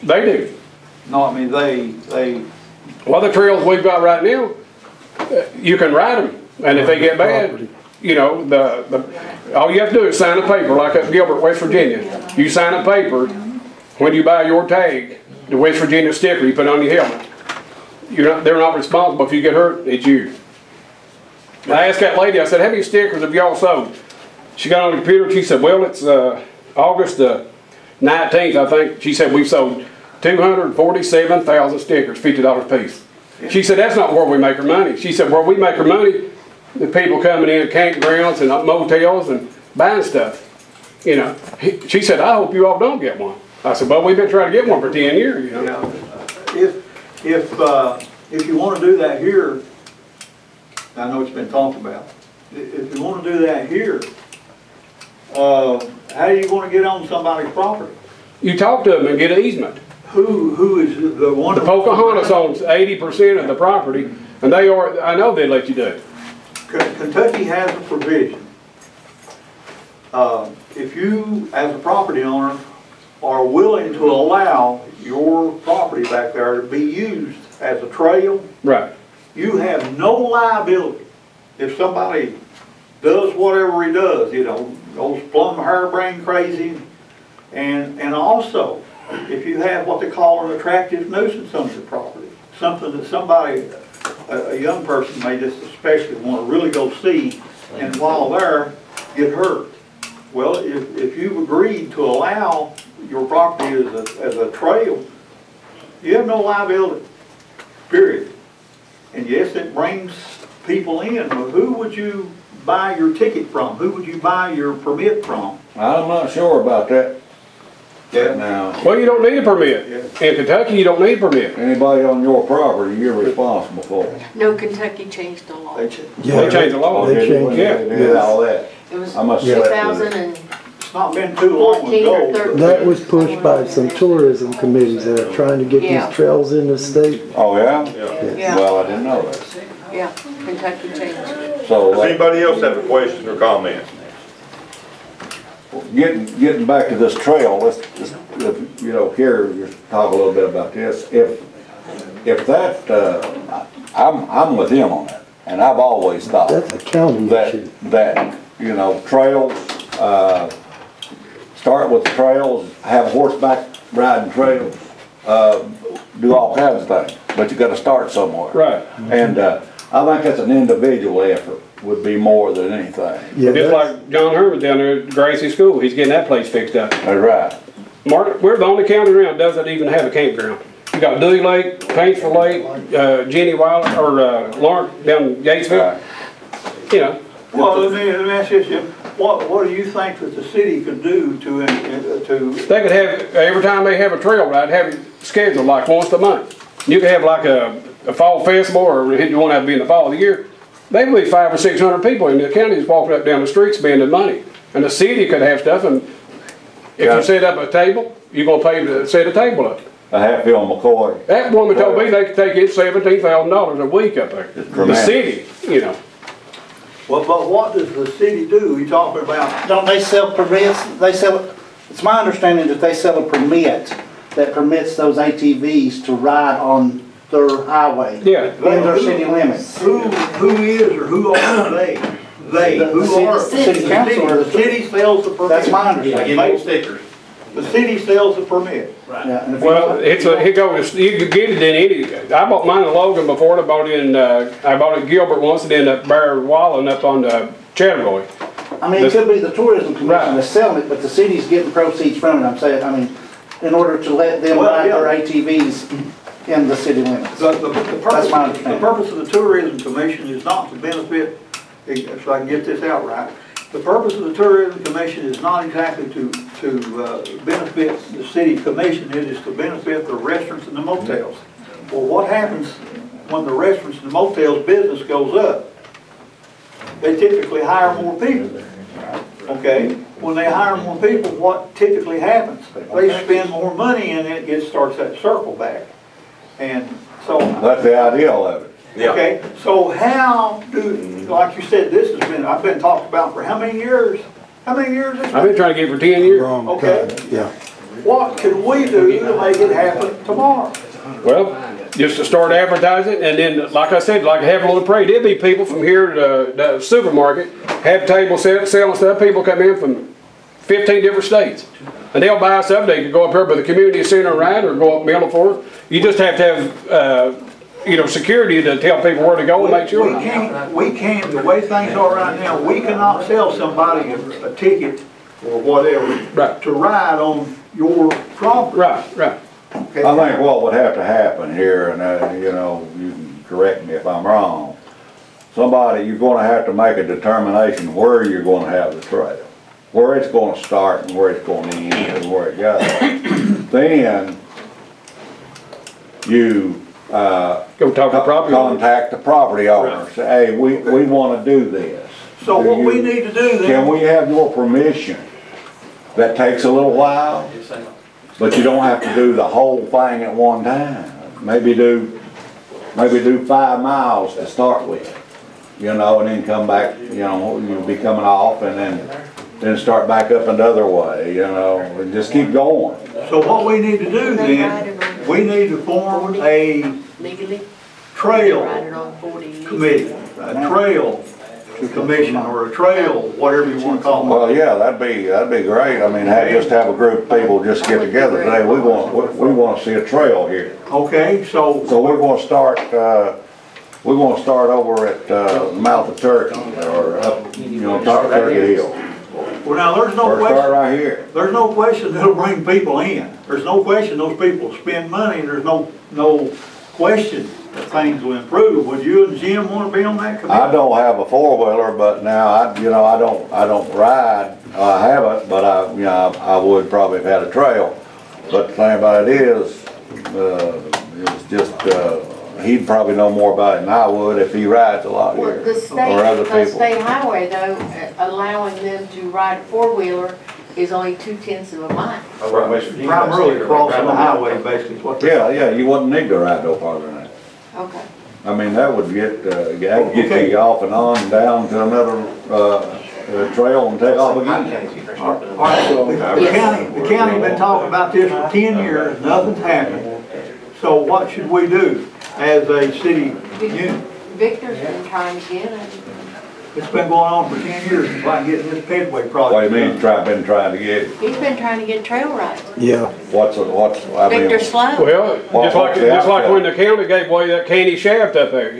They do. No, I mean, they, Well, the trails we've got right now, you can ride them, and if they get bad, you know, all you have to do is sign a paper, like at Gilbert, West Virginia. You sign a paper when you buy your tag, the West Virginia sticker you put on your helmet. They're not responsible if you get hurt, it's you. I asked that lady, I said, how many stickers have y'all sold? She got on the computer, she said, well, it's August the 19th, I think. She said, we've sold 247,000 stickers, $50 a piece. She said, that's not where we make our money. She said, where we make our money, the people coming in campgrounds and motels and buying stuff. You know, she said, I hope you all don't get one. I said, well, we've been trying to get one for 10 years, you know. if you want to do that here, I know it's been talked about. If you want to do that here, how are you going to get on somebody's property? You talk to them and get an easement. Who is the one? The Pocahontas owns 80% of the property, and I know they let you do it. Kentucky has a provision. If you, as a property owner, are willing to allow your property back there to be used as a trail, right, you have no liability. If somebody does whatever he does, you know, goes plumb harebrained crazy, and also, if you have what they call an attractive nuisance on your property, something that somebody, a young person may just especially want to really go see, and while there, get hurt. Well, if you've agreed to allow your property as a trail, you have no liability, period. And yes, it brings people in, but who would you buy your ticket from? Who would you buy your permit from? I'm not sure about that. Yeah. Now, well, you don't need a permit. In Kentucky, you don't need a permit. anybody on your property, you're responsible for. No, Kentucky changed the law. They changed the law. They changed Yeah. it. They did all that. It was I must have slept with it. 2014 It's not been too long or ago. 13. That was pushed by some tourism committees that are trying to get Yeah. these trails in the state. Oh, yeah? Yeah. Well, I didn't know that. Yeah, Kentucky changed it. So, Does anybody else have a question or comment? getting back to this trail, let's you know, here, you talk a little bit about this. If that, I'm with him on that, and I've always thought That's a county issue. that, you know, trails, start with trails, have horseback riding trails, do all kinds of things, but you gotta start somewhere. Right. And, I think that's an individual effort, would be more than anything. Yeah, Just that's- like John Herman down there at Gracie School, he's getting that place fixed up. That's right. Mark, we're the only county around that doesn't even have a campground. You got Dewey Lake, Paintsville Lake, Jenny Wilder, or Lawrence down in Gatesville. Right. You know, Well, let me ask you this, what do you think that the city could do to, they could have, every time they have a trail ride, have it scheduled like once a month. You could have like a fall festival, or it won't have to be in the fall of the year. They would be 500 or 600 people in the counties walking up down the street spending money. And the city could have stuff, and if you set up a table, you're gonna pay to set a table up. I have Phil McCoy. That woman told me they could take in $17,000 a week up there. The city, you know. well, but what does the city do? You talking about? Don't they sell permits? They sell, it's my understanding that they sell a permit that permits those ATVs to ride on their highway. Yeah. In their city limits. Who is or who are they? They, who are? The city council or The city sells the permit. That's my understanding. stickers. The city sells the permit. Yeah, and if you- Well, it goes, you can get it in any, I bought mine in Logan before, I bought it in Gilbert once, and then at Bear Wallen up on Chattanooga. I mean, it could be the tourism commission Right. that's selling it, but the city's getting proceeds from it, I'm saying, I mean, in order to let them Well, ride yeah. their ATVs in the city limits. The That's my understanding. purpose of the tourism commission is not to benefit, so I can get this out right. The purpose of the tourism commission is not exactly to benefit the city commission, it is to benefit the restaurants and the motels. Well, what happens when the restaurants and the motels business goes up? They typically hire more people. Okay, when they hire more people, what typically happens? They spend more money and it starts that circle back. And so. That's the ideal of it. Okay, so how do, like you said, this has been, I've been talked about for how many years? How many years? I've been trying to get it for 10 years. Okay. Yeah. What can we do to make it happen tomorrow? Well, just to start advertising, and then, like I said, like have a little parade. There'd be people from here to the supermarket, have tables selling stuff. People come in from 15 different states, and they'll buy stuff. They could go up here by the community center and ride, or go up Middle Forest. You just have to have, security to tell people where to go and make sure. We can't, the way things are right now, we cannot sell somebody a ticket or whatever to ride on your property. Right. Okay. I think what would have to happen here, and you can correct me if I'm wrong, you're gonna have to make a determination where you're gonna have the trail, where it's gonna start and where it's gonna end and where it goes. Then you go talk to property owners. Contact the property owner, say, hey, we wanna do this. So what we need to do then. Can we have your permission? That takes a little while, but you don't have to do the whole thing at one time. Maybe do 5 miles to start with, and then come back, you'll be coming off, and then start back up another way, and just keep going. So what we need to do then, we need to form a trail committee, a trail commission, or a trail, whatever you want to call it. Well, yeah, that'd be great. I mean, just have a group of people just get together today. We want to see a trail here. Okay, so we're going to start. We're going to start over at the mouth of Turkey, or up, top of Turkey Hill. well, now there's no Or start question. right here. There's no question that'll bring people in. There's no question those people spend money. There's no question that things will improve. Would you and Jim want to be on that committee? I don't have a 4-wheeler, but now I don't ride. I haven't, but I would probably have had a trail. But the thing about it is, it's just he'd probably know more about it than I would if he rides a lot here, or other people. The state highway though, allowing them to ride a 4-wheeler is only 2/10 of a mile. Primarily crossing the highway, basically, is what they're. Yeah, you wouldn't need to ride no farther than that. Okay. I mean, that would get you off and on and down to another trail and take off again. All right, so the county been talking about this for 10 years, nothing's happened. So what should we do as a city unit? Victor's been trying to get it. It's been going on for 10 years, it's like getting this Pedway project. What do you mean, been trying to get? He's been trying to get trail rides. Yeah. Victor Sloan. Well, just like when the county gave away that candy shaft up there.